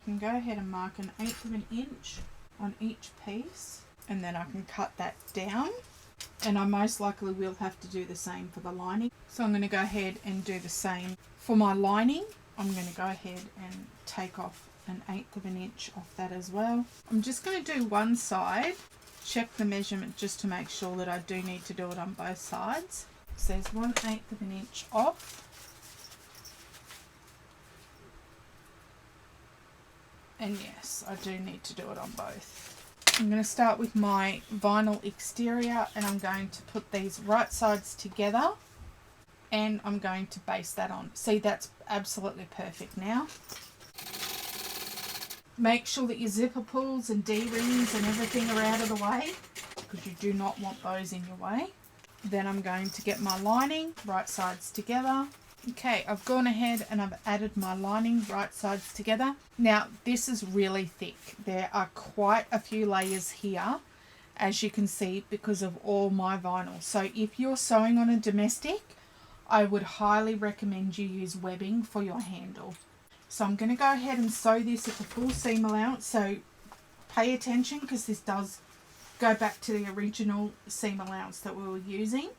Can go ahead and mark an eighth of an inch on each piece and then I can cut that down, and I most likely will have to do the same for the lining. So I'm going to go ahead and do the same for my lining. I'm going to go ahead and take off an eighth of an inch off that as well. I'm just going to do one side, check the measurement just to make sure that I do need to do it on both sides. So there's 1/8 of an inch off. And yes, I do need to do it on both. I'm going to start with my vinyl exterior and I'm going to put these right sides together and I'm going to baste that on. See, that's absolutely perfect now. Make sure that your zipper pulls and D-rings and everything are out of the way because you do not want those in your way. Then I'm going to get my lining, right sides together. Okay, I've gone ahead and I've added my lining right sides together. Now, this is really thick. There are quite a few layers here, as you can see, because of all my vinyl. So if you're sewing on a domestic, I would highly recommend you use webbing for your handle. So I'm going to go ahead and sew this at the full seam allowance. So pay attention because this does go back to the original seam allowance that we were using.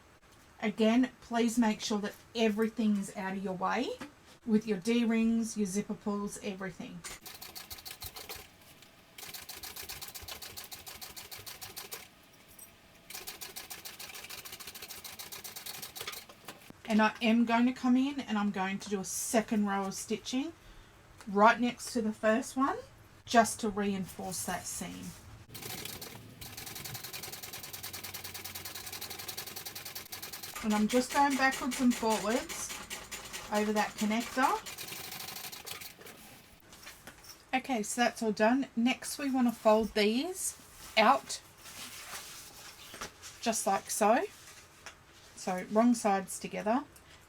Again, please make sure that everything is out of your way with your D-rings, your zipper pulls, everything. And I am going to come in and I'm going to do a second row of stitching right next to the first one just to reinforce that seam. And I'm just going backwards and forwards over that connector. Okay, so that's all done. Next we want to fold these out just like so. So wrong sides together.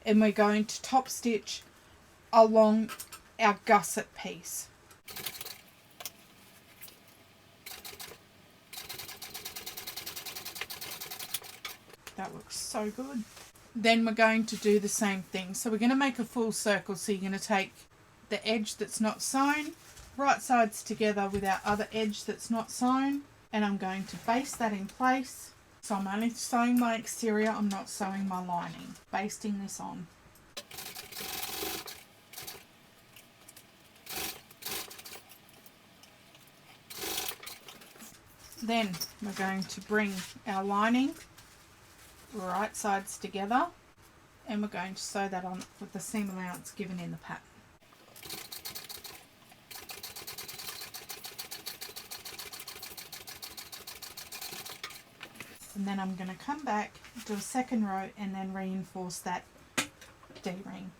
And we're going to top stitch along our gusset piece. That looks so good. Then we're going to do the same thing. So we're going to make a full circle. So you're going to take the edge that's not sewn, right sides together with our other edge that's not sewn, and I'm going to baste that in place. So I'm only sewing my exterior, I'm not sewing my lining, basting this on. Then we're going to bring our lining right sides together, and we're going to sew that on with the seam allowance given in the pattern. And then I'm going to come back, do a second row, and then reinforce that D-ring.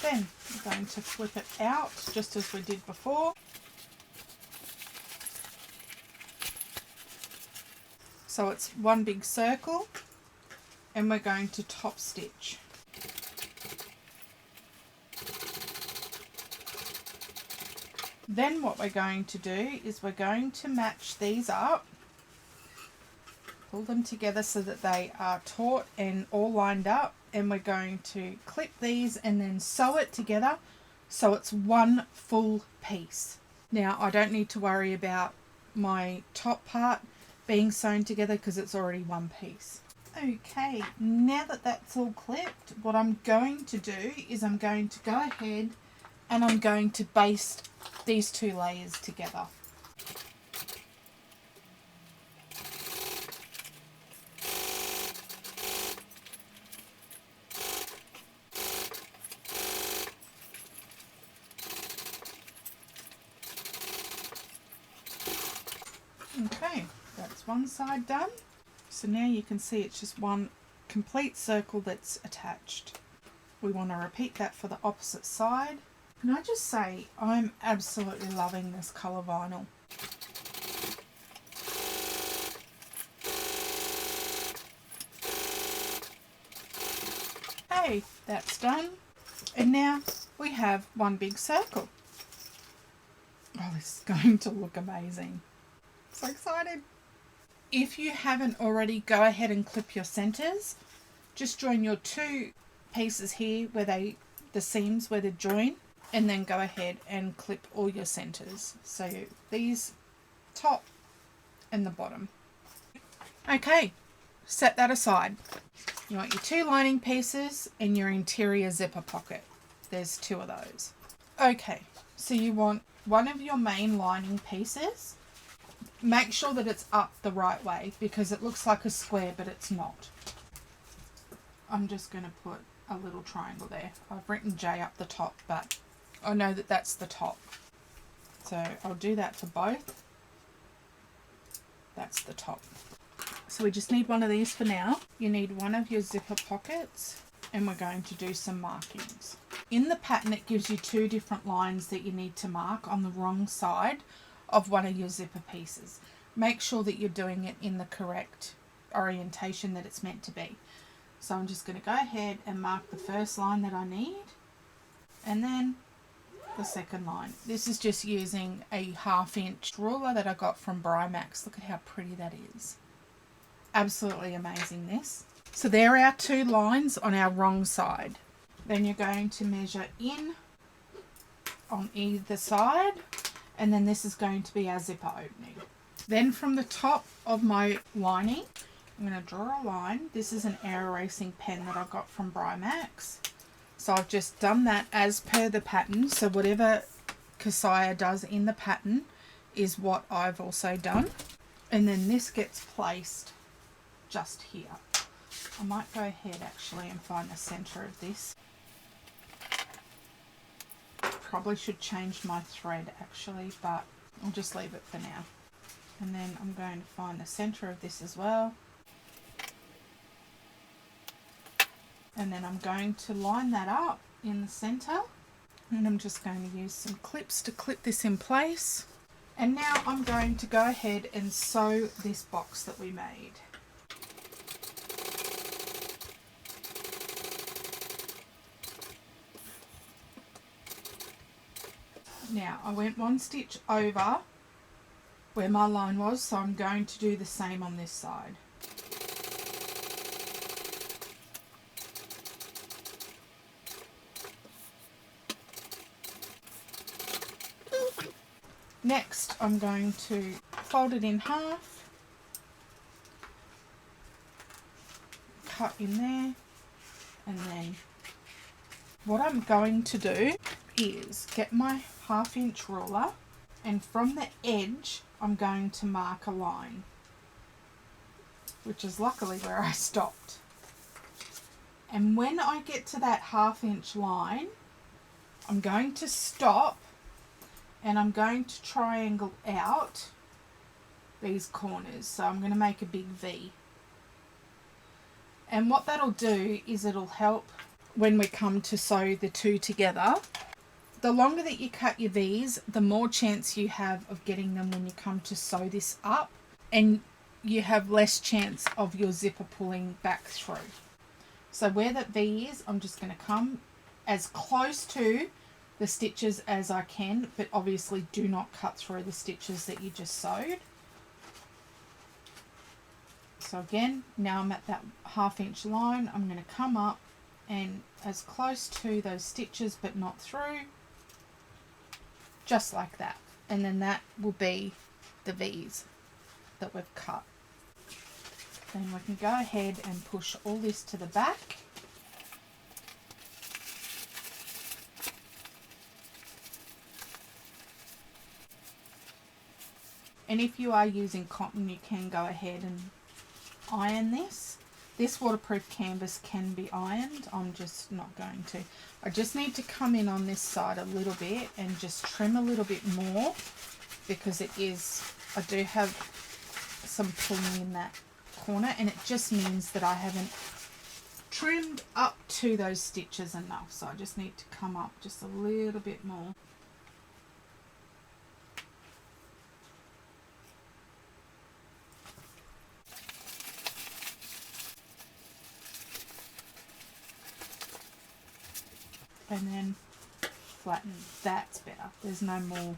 Then we're going to flip it out just as we did before. So it's one big circle, and we're going to top stitch. Then what we're going to do is we're going to match these up, pull them together so that they are taut and all lined up, and we're going to clip these and then sew it together so it's one full piece. Now I don't need to worry about my top part being sewn together because it's already one piece. Okay, now that that's all clipped, what I'm going to do is I'm going to go ahead and I'm going to baste these two layers together. Okay, that's one side done. So now you can see it's just one complete circle that's attached. We want to repeat that for the opposite side. Can I just say, I'm absolutely loving this colour vinyl. Hey, that's done. And now we have one big circle. Oh, this is going to look amazing. So excited. If you haven't already, go ahead and clip your centres. Just join your two pieces here where the seams where they join, and then go ahead and clip all your centres. So these top and the bottom. Okay, set that aside. You want your two lining pieces and your interior zipper pocket. There's two of those. Okay, so you want one of your main lining pieces. Make sure that it's up the right way because it looks like a square but it's not. I'm just going to put a little triangle there. I've written J up the top, but I know that that's the top. So I'll do that for both. That's the top. So we just need one of these for now. You need one of your zipper pockets, and we're going to do some markings. In the pattern it gives you two different lines that you need to mark on the wrong side of one of your zipper pieces. Make sure that you're doing it in the correct orientation that it's meant to be. So I'm just going to go ahead and mark the first line that I need, and then the second line. This is just using a 1/2 inch ruler that I got from Brymax. Look at how pretty that is. Absolutely amazing, this. So there are our two lines on our wrong side. Then you're going to measure in on either side, and then this is going to be our zipper opening. Then from the top of my lining, I'm going to draw a line. This is an air erasing pen that I got from Brymax. So I've just done that as per the pattern. So whatever Siah does in the pattern is what I've also done. And then this gets placed just here. I might go ahead actually and find the centre of this. Probably should change my thread actually, but I'll just leave it for now. And then I'm going to find the centre of this as well. And then I'm going to line that up in the centre, and I'm just going to use some clips to clip this in place. And now I'm going to go ahead and sew this box that we made. Now I went one stitch over where my line was, so I'm going to do the same on this side. Next, I'm going to fold it in half, cut in there, and then What I'm going to do is get my 1/2 inch ruler, and from the edge I'm going to mark a line, which is luckily where I stopped. And when I get to that 1/2 inch line, I'm going to stop and I'm going to triangle out these corners. So I'm going to make a big V. And what that'll do is it'll help when we come to sew the two together. The longer that you cut your V's, the more chance you have of getting them when you come to sew this up, and you have less chance of your zipper pulling back through. So where that V is, I'm just going to come as close to the stitches as I can, but obviously do not cut through the stitches that you just sewed. So again, now I'm at that 1/2 inch line, I'm going to come up and as close to those stitches but not through, just like that. And then that will be the V's that we've cut. Then we can go ahead and push all this to the back. And if you are using cotton, you can go ahead and iron this. This waterproof canvas can be ironed. I'm just not going to. I just need to come in on this side a little bit and just trim a little bit more, because it is, I do have some pulling in that corner, and it just means that I haven't trimmed up to those stitches enough. So I just need to come up just a little bit more. And then flatten. That's better. There's no more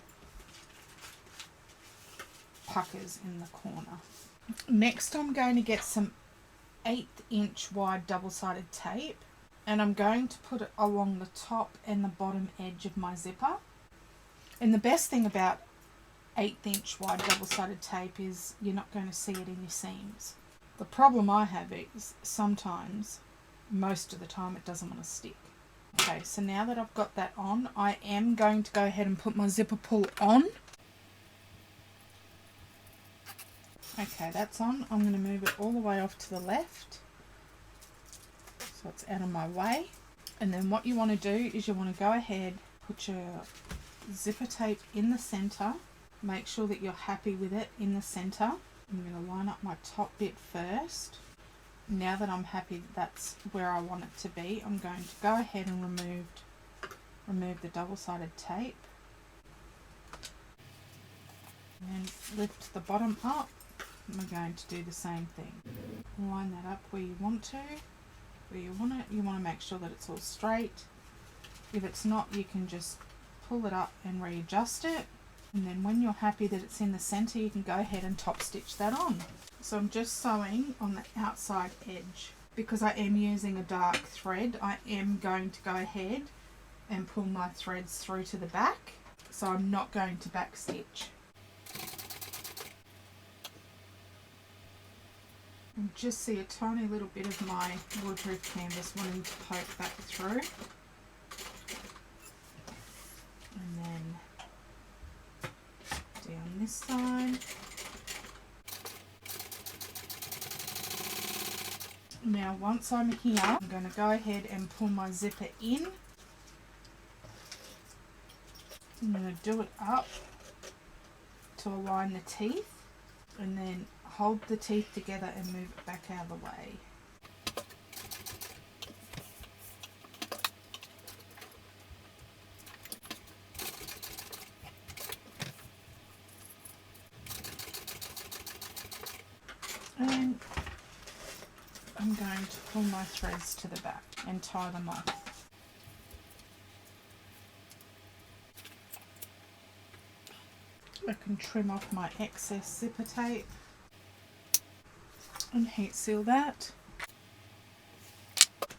puckers in the corner. Next, I'm going to get some 1/8 inch wide double-sided tape, and I'm going to put it along the top and the bottom edge of my zipper. And the best thing about 1/8 inch wide double-sided tape is you're not going to see it in your seams. The problem I have is sometimes, most of the time, it doesn't want to stick. Okay, so now that I've got that on, I am going to go ahead and put my zipper pull on. Okay, that's on. I'm going to move it all the way off to the left, so it's out of my way. And then what you want to do is you want to go ahead, put your zipper tape in the center. Make sure that you're happy with it in the center. I'm going to line up my top bit first. Now that I'm happy that's where I want it to be, I'm going to go ahead and remove the double-sided tape. And lift the bottom up. I'm going to do the same thing. Line that up where you want to. Where you want it, you want to make sure that it's all straight. If it's not, you can just pull it up and readjust it. And then when you're happy that it's in the center, you can go ahead and top stitch that on. So I'm just sewing on the outside edge. Because I am using a dark thread, I am going to go ahead and pull my threads through to the back. So I'm not going to back stitch. And just see a tiny little bit of my waterproof canvas wanting to poke back through. And then down this side. Now once I'm here, I'm going to go ahead and pull my zipper in. I'm going to do it up to align the teeth, and then hold the teeth together and move it back out of the way. And I'm going to pull my threads to the back and tie them off. I can trim off my excess zipper tape and heat seal that.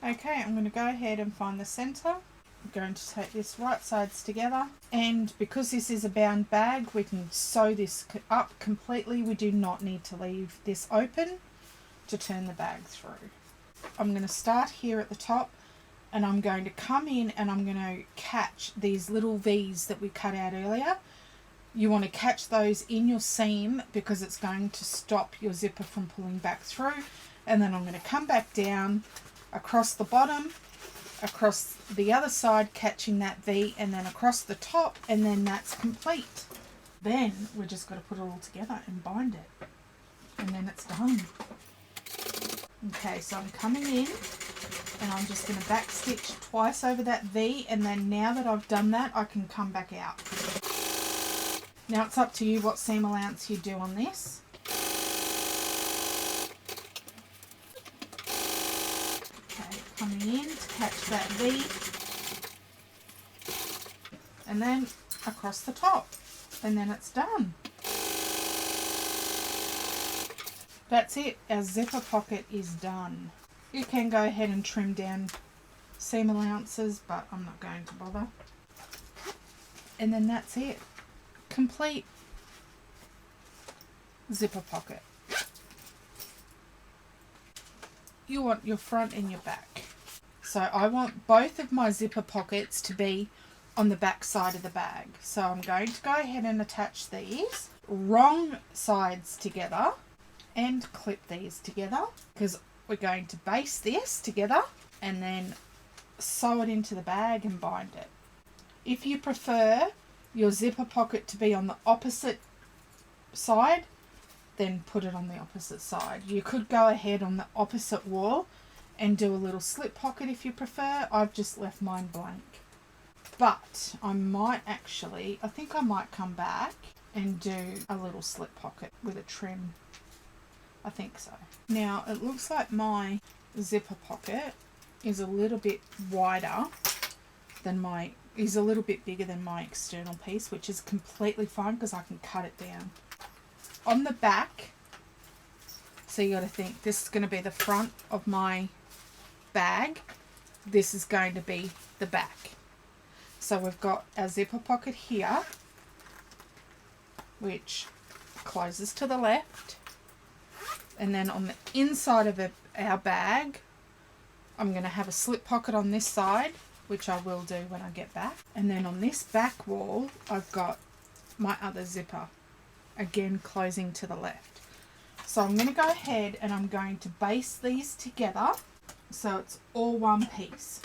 Okay, I'm going to go ahead and find the center. I'm going to take this right sides together, and because this is a bound bag, we can sew this up completely. We do not need to leave this open to turn the bag through. I'm going to start here at the top and I'm going to come in and I'm going to catch these little V's that we cut out earlier. You want to catch those in your seam because it's going to stop your zipper from pulling back through. And then I'm going to come back down across the bottom, across the other side, catching that V, and then across the top, and then that's complete. Then we're just got to put it all together and bind it, and then it's done. Okay, so I'm coming in and I'm just going to back stitch twice over that V, and then now that I've done that, I can come back out. Now it's up to you what seam allowance you do on this. Okay, coming in to catch that V, and then across the top, and then it's done. That's it, our zipper pocket is done. You can go ahead and trim down seam allowances, but I'm not going to bother. And then that's it. Complete zipper pocket. You want your front and your back. So I want both of my zipper pockets to be on the back side of the bag. So I'm going to go ahead and attach these wrong sides together and clip these together, because we're going to baste this together and then sew it into the bag and bind it. If you prefer your zipper pocket to be on the opposite side, then put it on the opposite side. You could go ahead on the opposite wall and do a little slip pocket if you prefer. I've just left mine blank. But I might actually, I think I might come back and do a little slip pocket with a trim. I think so. Now it looks like my zipper pocket is a little bit wider than is a little bit bigger than my external piece, which is completely fine because I can cut it down. On the back, so you got to think this is going to be the front of my bag. This is going to be the back. So we've got our zipper pocket here, which closes to the left. And then on the inside of our bag, I'm going to have a slip pocket on this side, which I will do when I get back. And then on this back wall, I've got my other zipper, again closing to the left. So I'm going to go ahead and I'm going to baste these together so it's all one piece.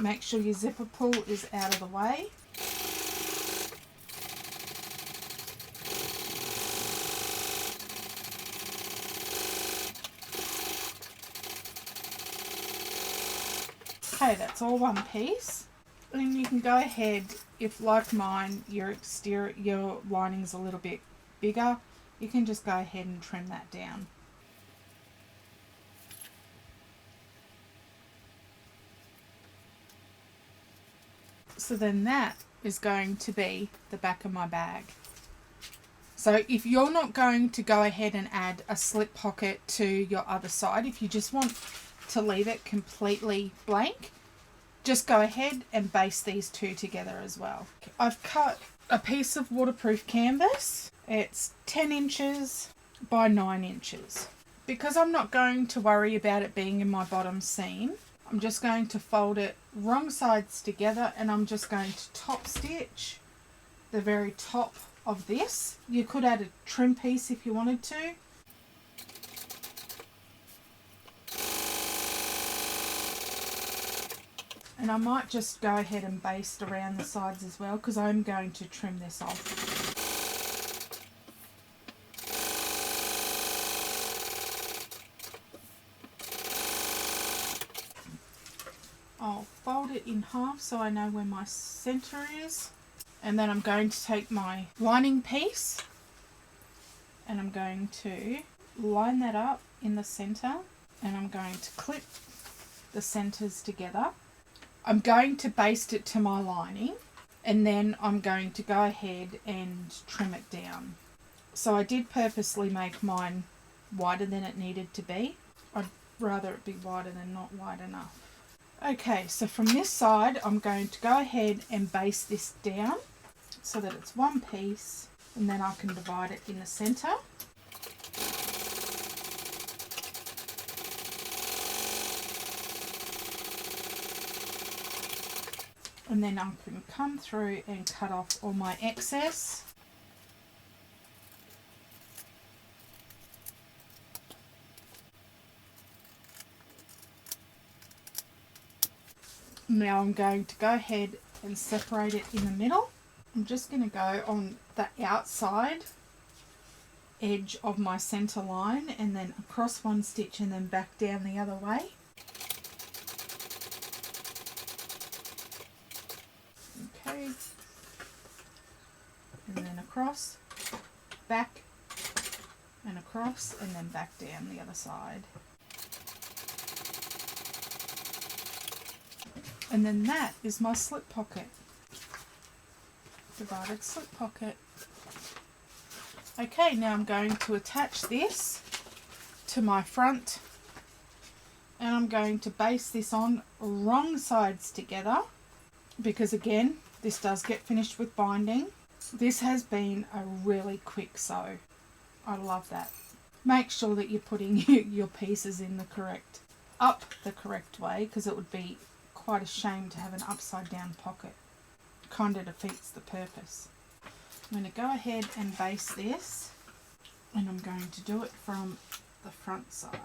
Make sure your zipper pull is out of the way. Okay, that's all one piece. And you can go ahead, if like mine, your lining's a little bit bigger, you can just go ahead and trim that down. So then that is going to be the back of my bag. So if you're not going to go ahead and add a slip pocket to your other side, if you just want to leave it completely blank, just go ahead and baste these two together as well. I've cut a piece of waterproof canvas. It's 10 inches by 9 inches. Because I'm not going to worry about it being in my bottom seam, I'm just going to fold it wrong sides together and I'm just going to top stitch the very top of this. You could add a trim piece if you wanted to. And I might just go ahead and baste around the sides as well because I'm going to trim this off. I'll fold it in half so I know where my center is. And then I'm going to take my lining piece and I'm going to line that up in the center and I'm going to clip the centers together. I'm going to baste it to my lining and then I'm going to go ahead and trim it down. So I did purposely make mine wider than it needed to be. I'd rather it be wider than not wide enough. Okay, so from this side I'm going to go ahead and baste this down so that it's one piece and then I can divide it in the center. And then I can come through and cut off all my excess. Now I'm going to go ahead and separate it in the middle. I'm just going to go on the outside edge of my center line and then across one stitch and then back down the other way. Okay, and then across, back and across, and then back down the other side. And then that is my slip pocket, divided slip pocket. Okay, now I'm going to attach this to my front and I'm going to baste this on wrong sides together because again, this does get finished with binding. This has been a really quick sew. I love that. Make sure that you're putting your pieces in the correct way because it would be quite a shame to have an upside down pocket. Kind of defeats the purpose. I'm going to go ahead and baste this and I'm going to do it from the front side.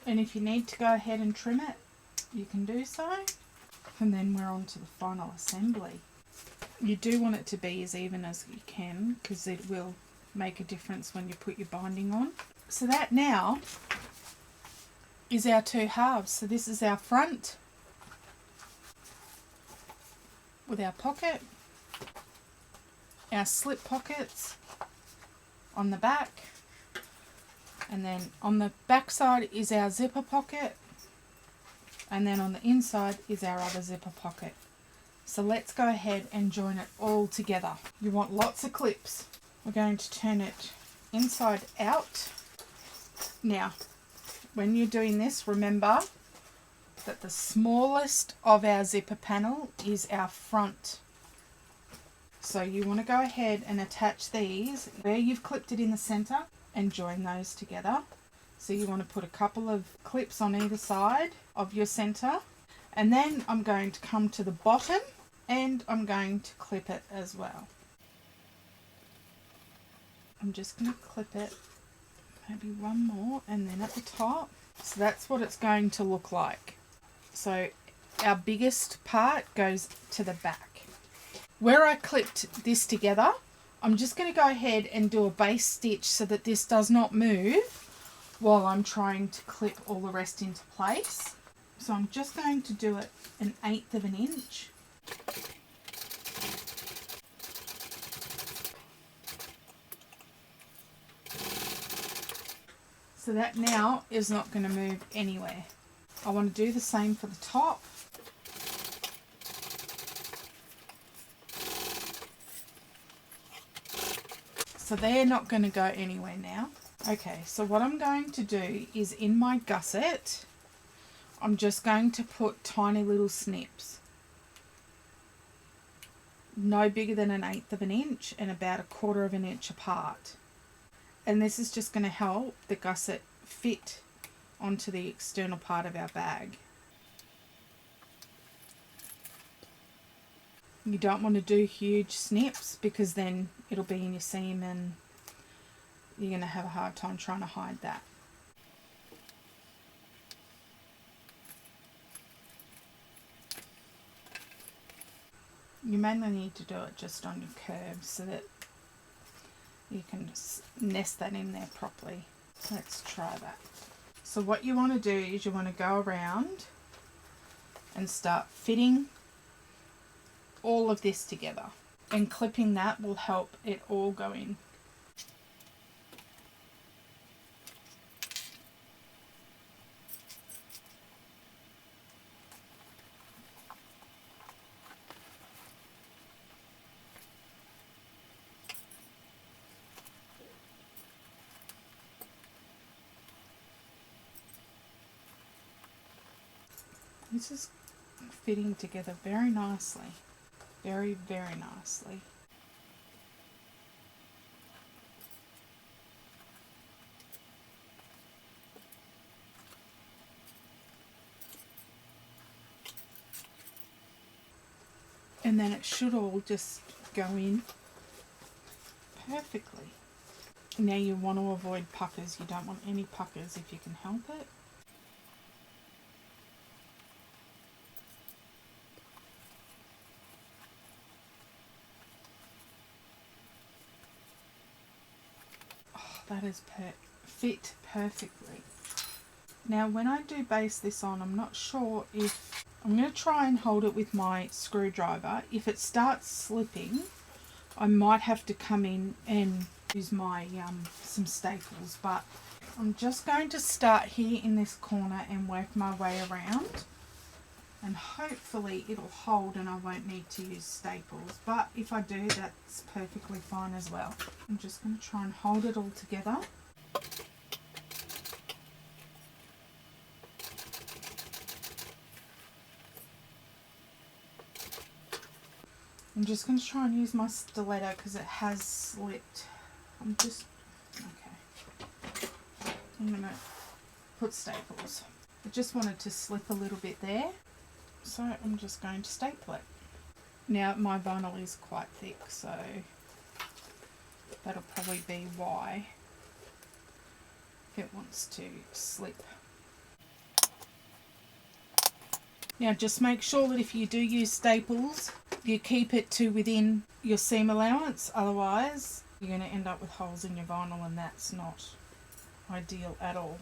And if you need to go ahead and trim it, you can do so. And then we're on to the final assembly. You do want it to be as even as you can because it will make a difference when you put your binding on. So that now is our two halves. So this is our front with our pocket, our slip pockets on the back, and then on the back side is our zipper pocket, and then on the inside is our other zipper pocket. So let's go ahead and join it all together. You want lots of clips. We're going to turn it inside out. Now, when you're doing this, remember that the smallest of our zipper panel is our front. So you want to go ahead and attach these where you've clipped it in the center and join those together. So you want to put a couple of clips on either side of your center, and then I'm going to come to the bottom and I'm going to clip it as well. I'm just going to clip it, maybe one more, and then at the top. So that's what it's going to look like. So our biggest part goes to the back. Where I clipped this together, I'm just going to go ahead and do a base stitch so that this does not move while I'm trying to clip all the rest into place. So I'm just going to do it 1/8 of an inch. So that now is not going to move anywhere. I want to do the same for the top. So they're not going to go anywhere now. Okay, so what I'm going to do is in my gusset, I'm just going to put tiny little snips. No bigger than 1/8 of an inch and about 1/4 of an inch apart. And this is just going to help the gusset fit onto the external part of our bag. You don't want to do huge snips because then it'll be in your seam and you're going to have a hard time trying to hide that. You mainly need to do it just on your curves so that you can just nest that in there properly. Let's try that. So what you want to do is you want to go around and start fitting all of this together, and clipping that will help it all go in. This is fitting together very nicely. Very, very nicely. And then it should all just go in perfectly. Now you want to avoid puckers. You don't want any puckers if you can help it. Oh, that is fit perfectly. Now when I do base this on, I'm not sure if... I'm going to try and hold it with my screwdriver. If it starts slipping, I might have to come in and use my some staples, but I'm just going to start here in this corner and work my way around, and hopefully it'll hold and I won't need to use staples, but if I do, that's perfectly fine as well. I'm just going to try and hold it all together. I'm just going to try and use my stiletto because it has slipped. Okay. I'm going to put staples. I just wanted to slip a little bit there, so I'm just going to staple it. Now my vinyl is quite thick, so that'll probably be why it wants to slip. Now just make sure that if you do use staples, you keep it to within your seam allowance, otherwise you're going to end up with holes in your vinyl, and that's not ideal at all.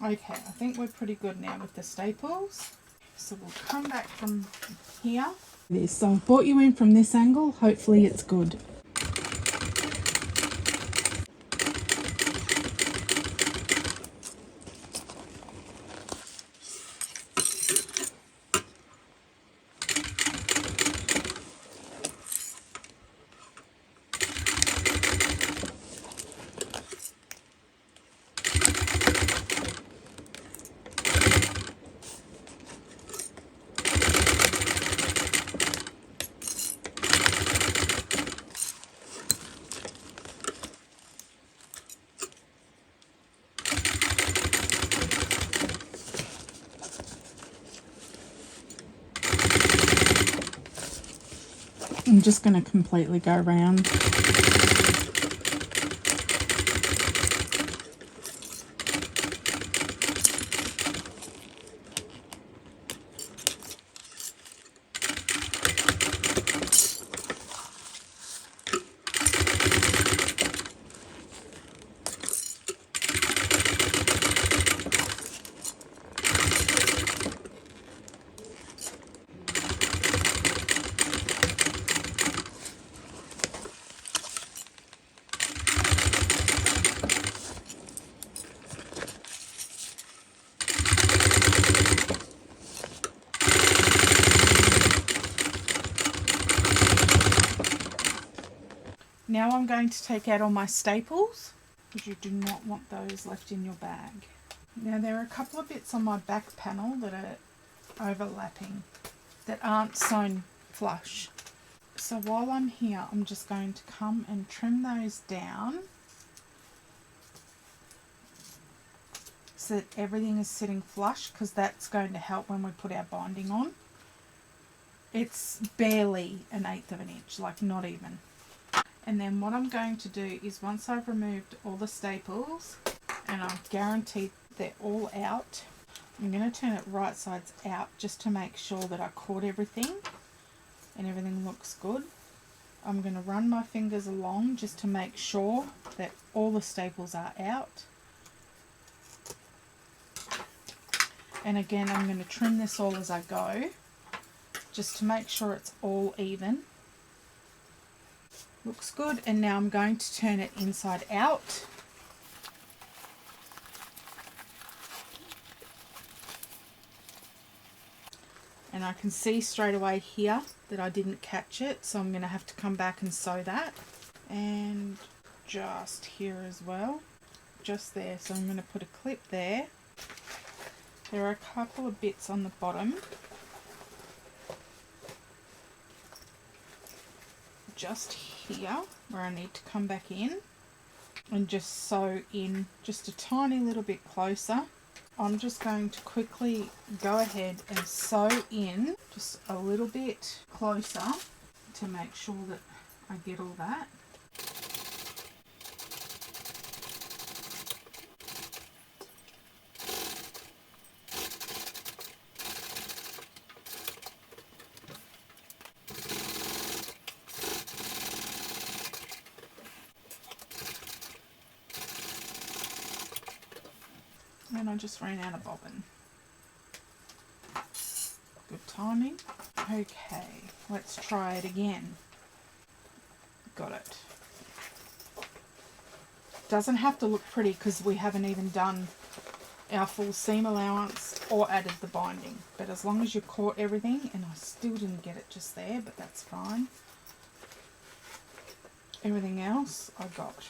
Okay, I think we're pretty good now with the staples. So we'll come back from here. So I've brought you in from this angle, hopefully it's good. I'm just going to completely go around. Now I'm going to take out all my staples, because you do not want those left in your bag. Now there are a couple of bits on my back panel that are overlapping, that aren't sewn flush. So while I'm here, I'm just going to come and trim those down so that everything is sitting flush, because that's going to help when we put our binding on. It's barely 1/8 of an inch, like not even. And then what I'm going to do is, once I've removed all the staples and I'm guaranteed they're all out, I'm going to turn it right sides out just to make sure that I caught everything and everything looks good. I'm going to run my fingers along just to make sure that all the staples are out. And again, I'm going to trim this all as I go just to make sure it's all even. Looks good. And now I'm going to turn it inside out. And I can see straight away here that I didn't catch it, so I'm going to have to come back and sew that. And just here as well, just there. So I'm going to put a clip there. There are a couple of bits on the bottom, just here, where I need to come back in and just sew in just a tiny little bit closer. I'm just going to quickly go ahead and sew in just a little bit closer to make sure that I get all that. And I just ran out of bobbin. Good timing. Okay, let's try it again. Got it. Doesn't have to look pretty because we haven't even done our full seam allowance or added the binding. But as long as you caught everything, and I still didn't get it just there, but that's fine. Everything else I got.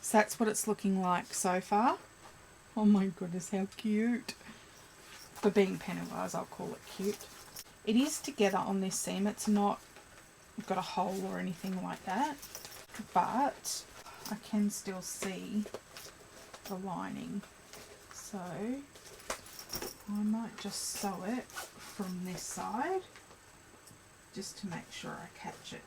So that's what it's looking like so far. Oh my goodness, how cute. For being Pennywise, I'll call it cute. It is together on this seam. It's not got a hole or anything like that. But I can still see the lining. So I might just sew it from this side just to make sure I catch it.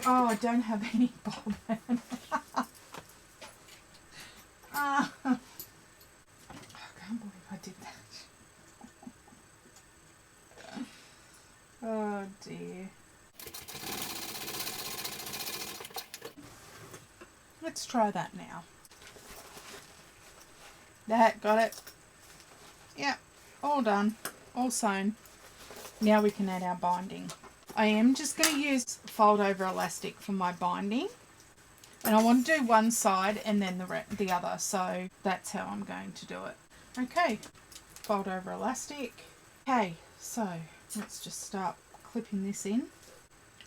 Oh, I don't have any bobbin. I can't believe I did that. Oh dear. Let's try that now. That, got it. Yep, all done, all sewn. Now we can add our binding. I am just going to use fold over elastic for my binding, and I want to do one side and then the other, so that's how I'm going to do it. Okay, fold over elastic. Okay, so let's just start clipping this in,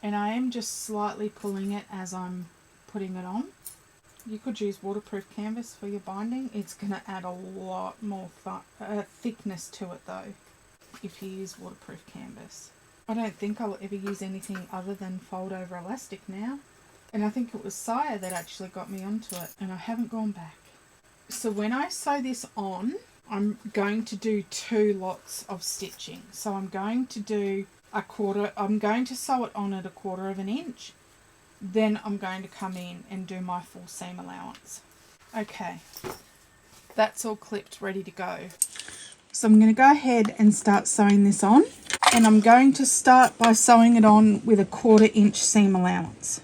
and I am just slightly pulling it as I'm putting it on. You could use waterproof canvas for your binding. It's going to add a lot more thickness to it though if you use waterproof canvas. I don't think I'll ever use anything other than fold over elastic now. And I think it was Siah that actually got me onto it, and I haven't gone back. So when I sew this on, I'm going to do 2 lots of stitching. So I'm going to do I'm going to sew it on at 1/4 of an inch. Then I'm going to come in and do my full seam allowance. Okay, that's all clipped, ready to go. So I'm going to go ahead and start sewing this on. And I'm going to start by sewing it on with 1/4 inch seam allowance.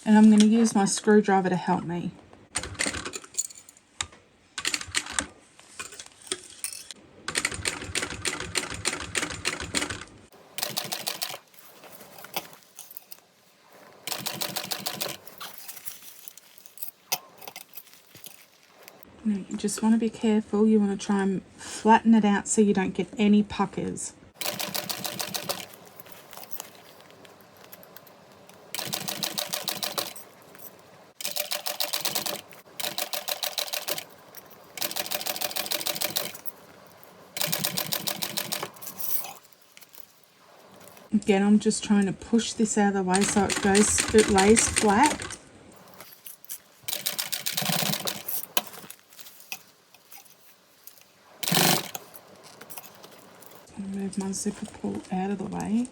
And I'm going to use my screwdriver to help me. Now you just want to be careful. You want to try and flatten it out so you don't get any puckers. Again, I'm just trying to push this out of the way so it lays flat. I'll move my zipper pull out of the way.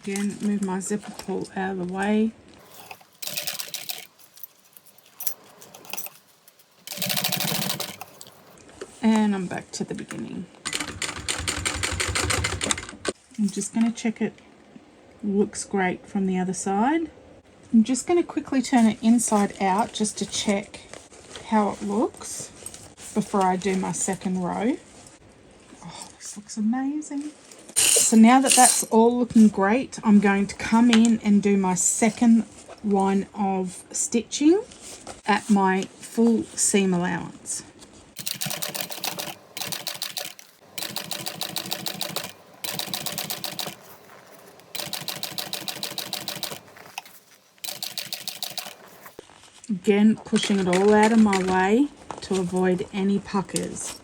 Again, move my zipper pull out of the way. And I'm back to the beginning. I'm just going to check it looks great from the other side. I'm just going to quickly turn it inside out just to check how it looks before I do my second row. Oh, this looks amazing. So now that that's all looking great, I'm going to come in and do my second one of stitching at my full seam allowance. Again, pushing it all out of my way to avoid any puckers.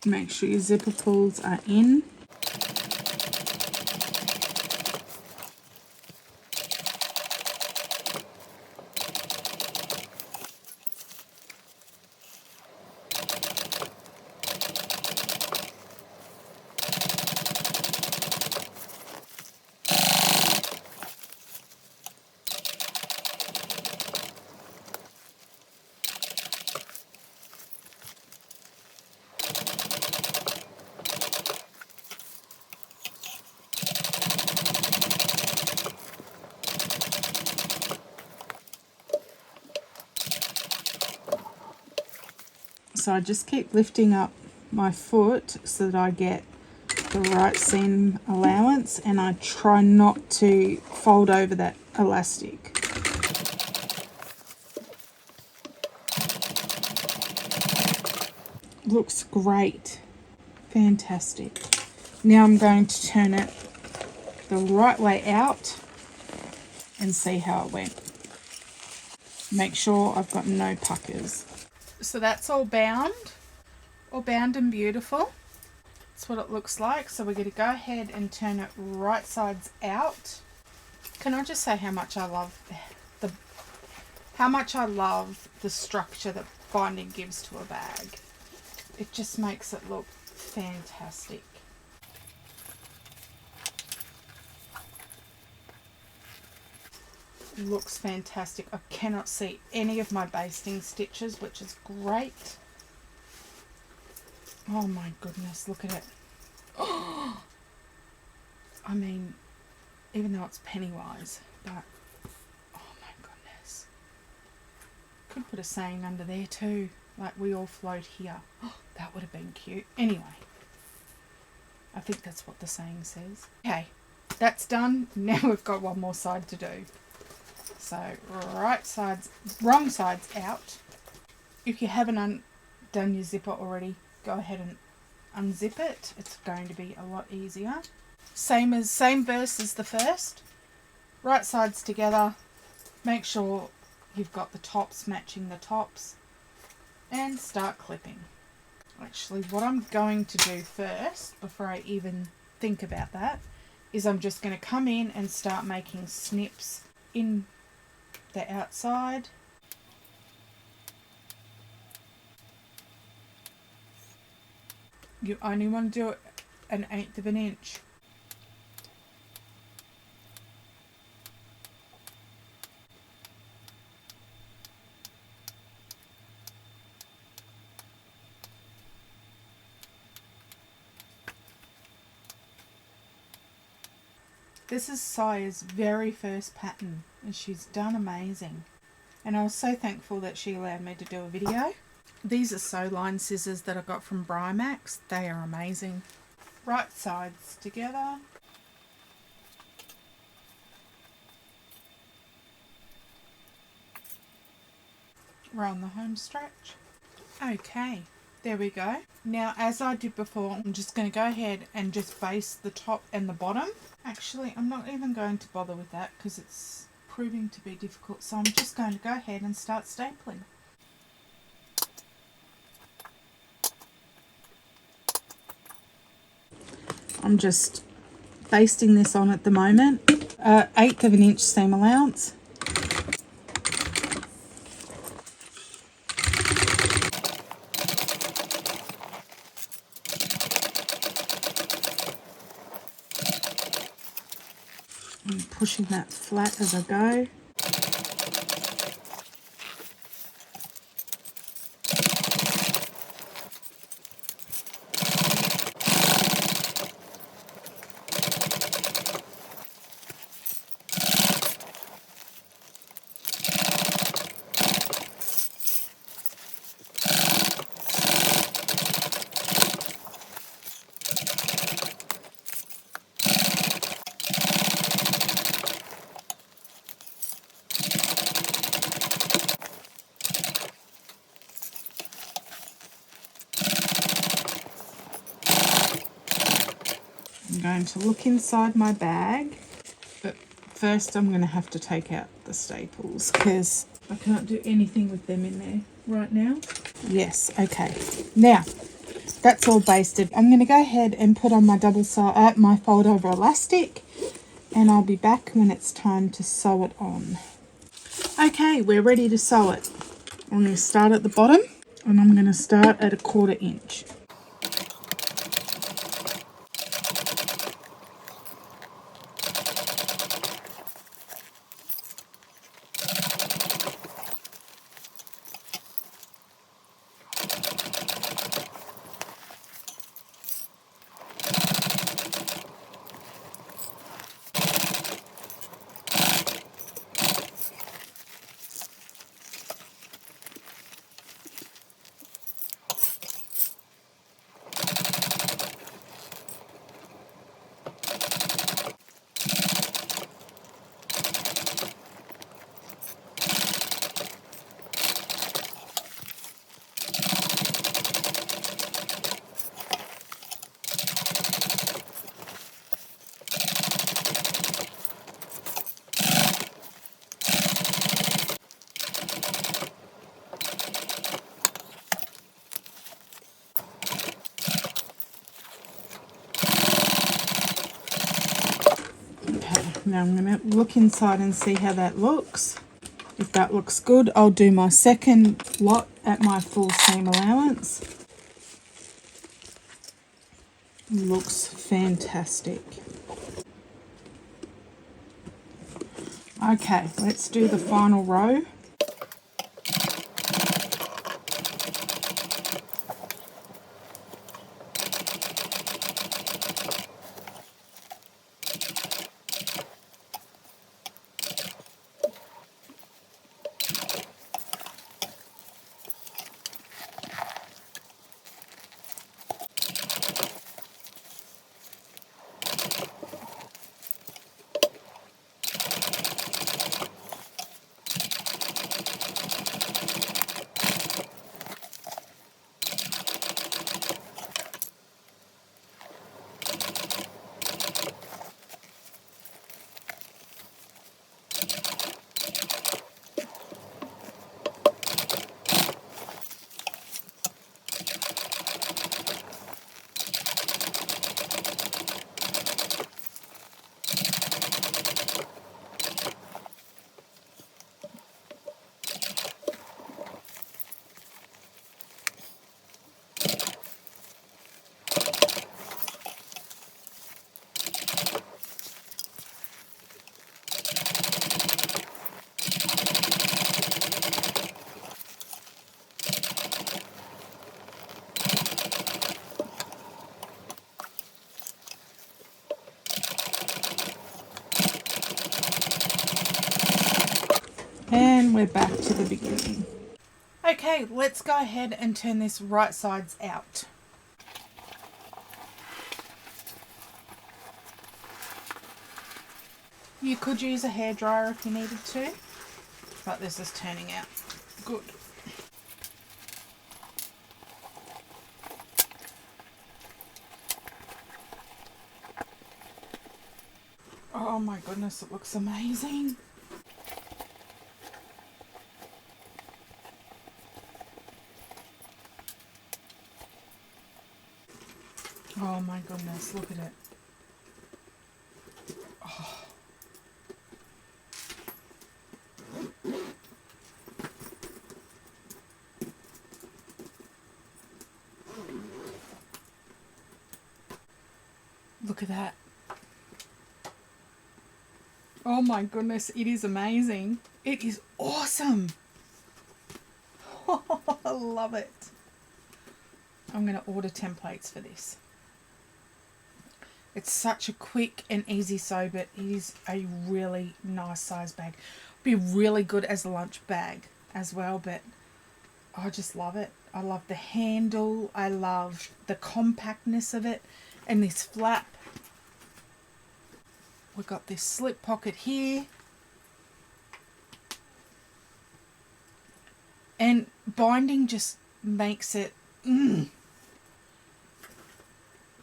Make sure your zipper pulls are in. So I just keep lifting up my foot so that I get the right seam allowance, and I try not to fold over that elastic. Looks great. Fantastic. Now I'm going to turn it the right way out and see how it went. Make sure I've got no puckers. So that's all bound and beautiful. That's what it looks like. So we're going to go ahead and turn it right sides out. Can I just say how much I love the structure that binding gives to a bag. It just makes it look fantastic. Looks fantastic. I cannot see any of my basting stitches, which is great. Oh my goodness, look at it. Oh, I mean, even though it's Pennywise, but oh my goodness. Could put a saying under there too, like we all float here. Oh, that would have been cute. Anyway, I think that's what the saying says. Okay, that's done. Now we've got one more side to do. So wrong sides out. If you haven't done your zipper already, go ahead and unzip it. It's going to be a lot easier. Same verse as the first. Right sides together. Make sure you've got the tops matching the tops, and start clipping. Actually, what I'm going to do first, before I even think about that, is I'm just going to come in and start making snips in the outside. You only want to do it 1/8 of an inch. This is Siah's very first pattern, and she's done amazing. And I was so thankful that she allowed me to do a video. These are sew line scissors that I got from Brymax. They are amazing. Right sides together. Round the home stretch. Okay, there we go. Now, as I did before, I'm just going to go ahead and just baste the top and the bottom. Actually, I'm not even going to bother with that because it's proving to be difficult. So I'm just going to go ahead and start stapling. I'm just basting this on at the moment. 1/8 of an inch seam allowance. I'm pushing that flat as I go. going to look inside my bag, but first I'm going to have to take out the staples because I can't do anything with them in there right now. Yes, okay. Now, that's all basted. I'm going to go ahead and put on my my fold over elastic, and I'll be back when it's time to sew it on. Okay, we're ready to sew it. I'm going to start at the bottom, and I'm going to start at 1/4 inch. Now I'm going to look inside and see how that looks. If that looks good, I'll do my second lot at my full seam allowance. Looks fantastic. Okay, let's do the final row. And we're back to the beginning. Okay, let's go ahead and turn this right sides out. You could use a hairdryer if you needed to, but this is turning out good. Oh my goodness, it looks amazing. Oh my goodness, look at it. Oh. Look at that. Oh my goodness, it is amazing. It is awesome. I love it. I'm going to order templates for this. It's such a quick and easy sew, but it is a really nice size bag. Be really good as a lunch bag as well, but I just love it. I love the handle. I love the compactness of it and this flap. We've got this slip pocket here. And binding just makes it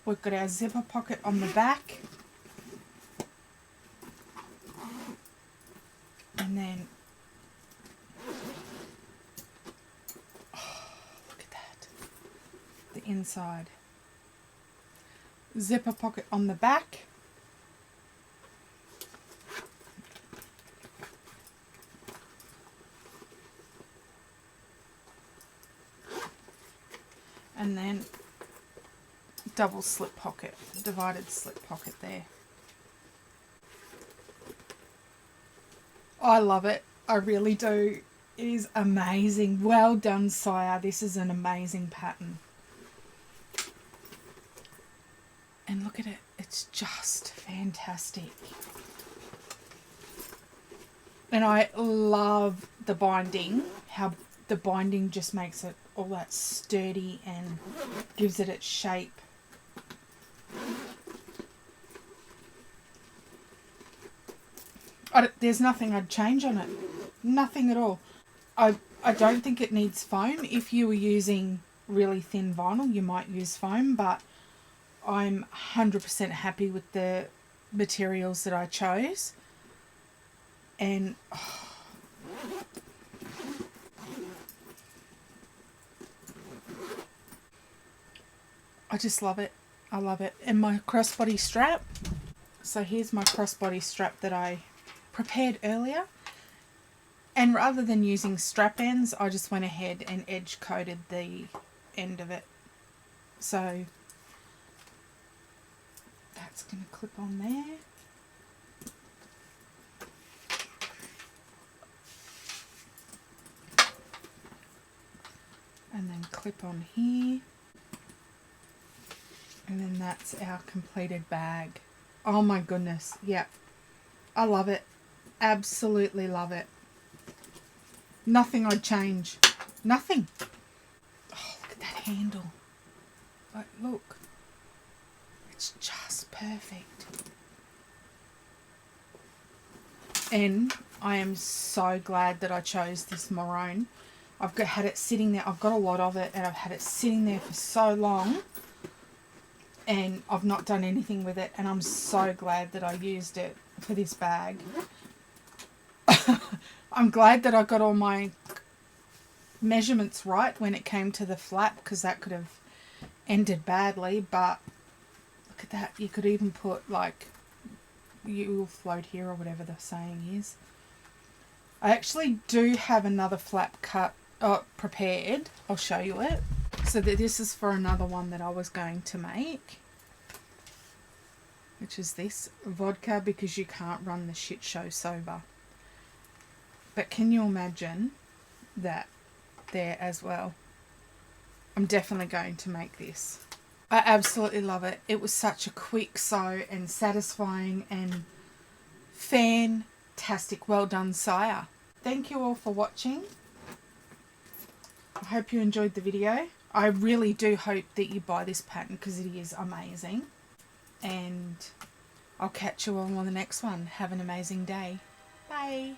We've got our zipper pocket on the back. And then, oh, look at that. The inside. Zipper pocket on the back. And then double slip pocket, divided slip pocket there. I love it. I really do. It is amazing. Well done, Siah. This is an amazing pattern. And look at it. It's just fantastic. And I love the binding. How the binding just makes it all that sturdy and gives it its shape. There's nothing I'd change on it. Nothing at all. I don't think it needs foam. If you were using really thin vinyl, you might use foam, but I'm 100% happy with the materials that I chose. And oh, I just love it. I love it. And my crossbody strap. So here's my crossbody strap that I prepared earlier. And rather than using strap ends, I just went ahead and edge coated the end of it. So that's going to clip on there. And then clip on here. And then that's our completed bag. Oh my goodness. Yeah. I love it. Absolutely love it. Nothing I'd change. Nothing. Oh, look at that handle. Like, look. It's just perfect. And I am so glad that I chose this maroon. Had it sitting there. I've got a lot of it and I've had it sitting there for so long. And I've not done anything with it. And I'm so glad that I used it for this bag. I'm glad that I got all my measurements right when it came to the flap, because that could have ended badly. But look at that. You could even put, like, you will float here or whatever the saying is. I actually do have another flap prepared. I'll show you it. So that this is for another one that I was going to make, which is this vodka, because you can't run the shit show sober. But can you imagine that there as well? I'm definitely going to make this. I absolutely love it. It was such a quick sew and satisfying and fantastic. Well done, Siah. Thank you all for watching. I hope you enjoyed the video. I really do hope that you buy this pattern because it is amazing. And I'll catch you all on the next one. Have an amazing day. Bye.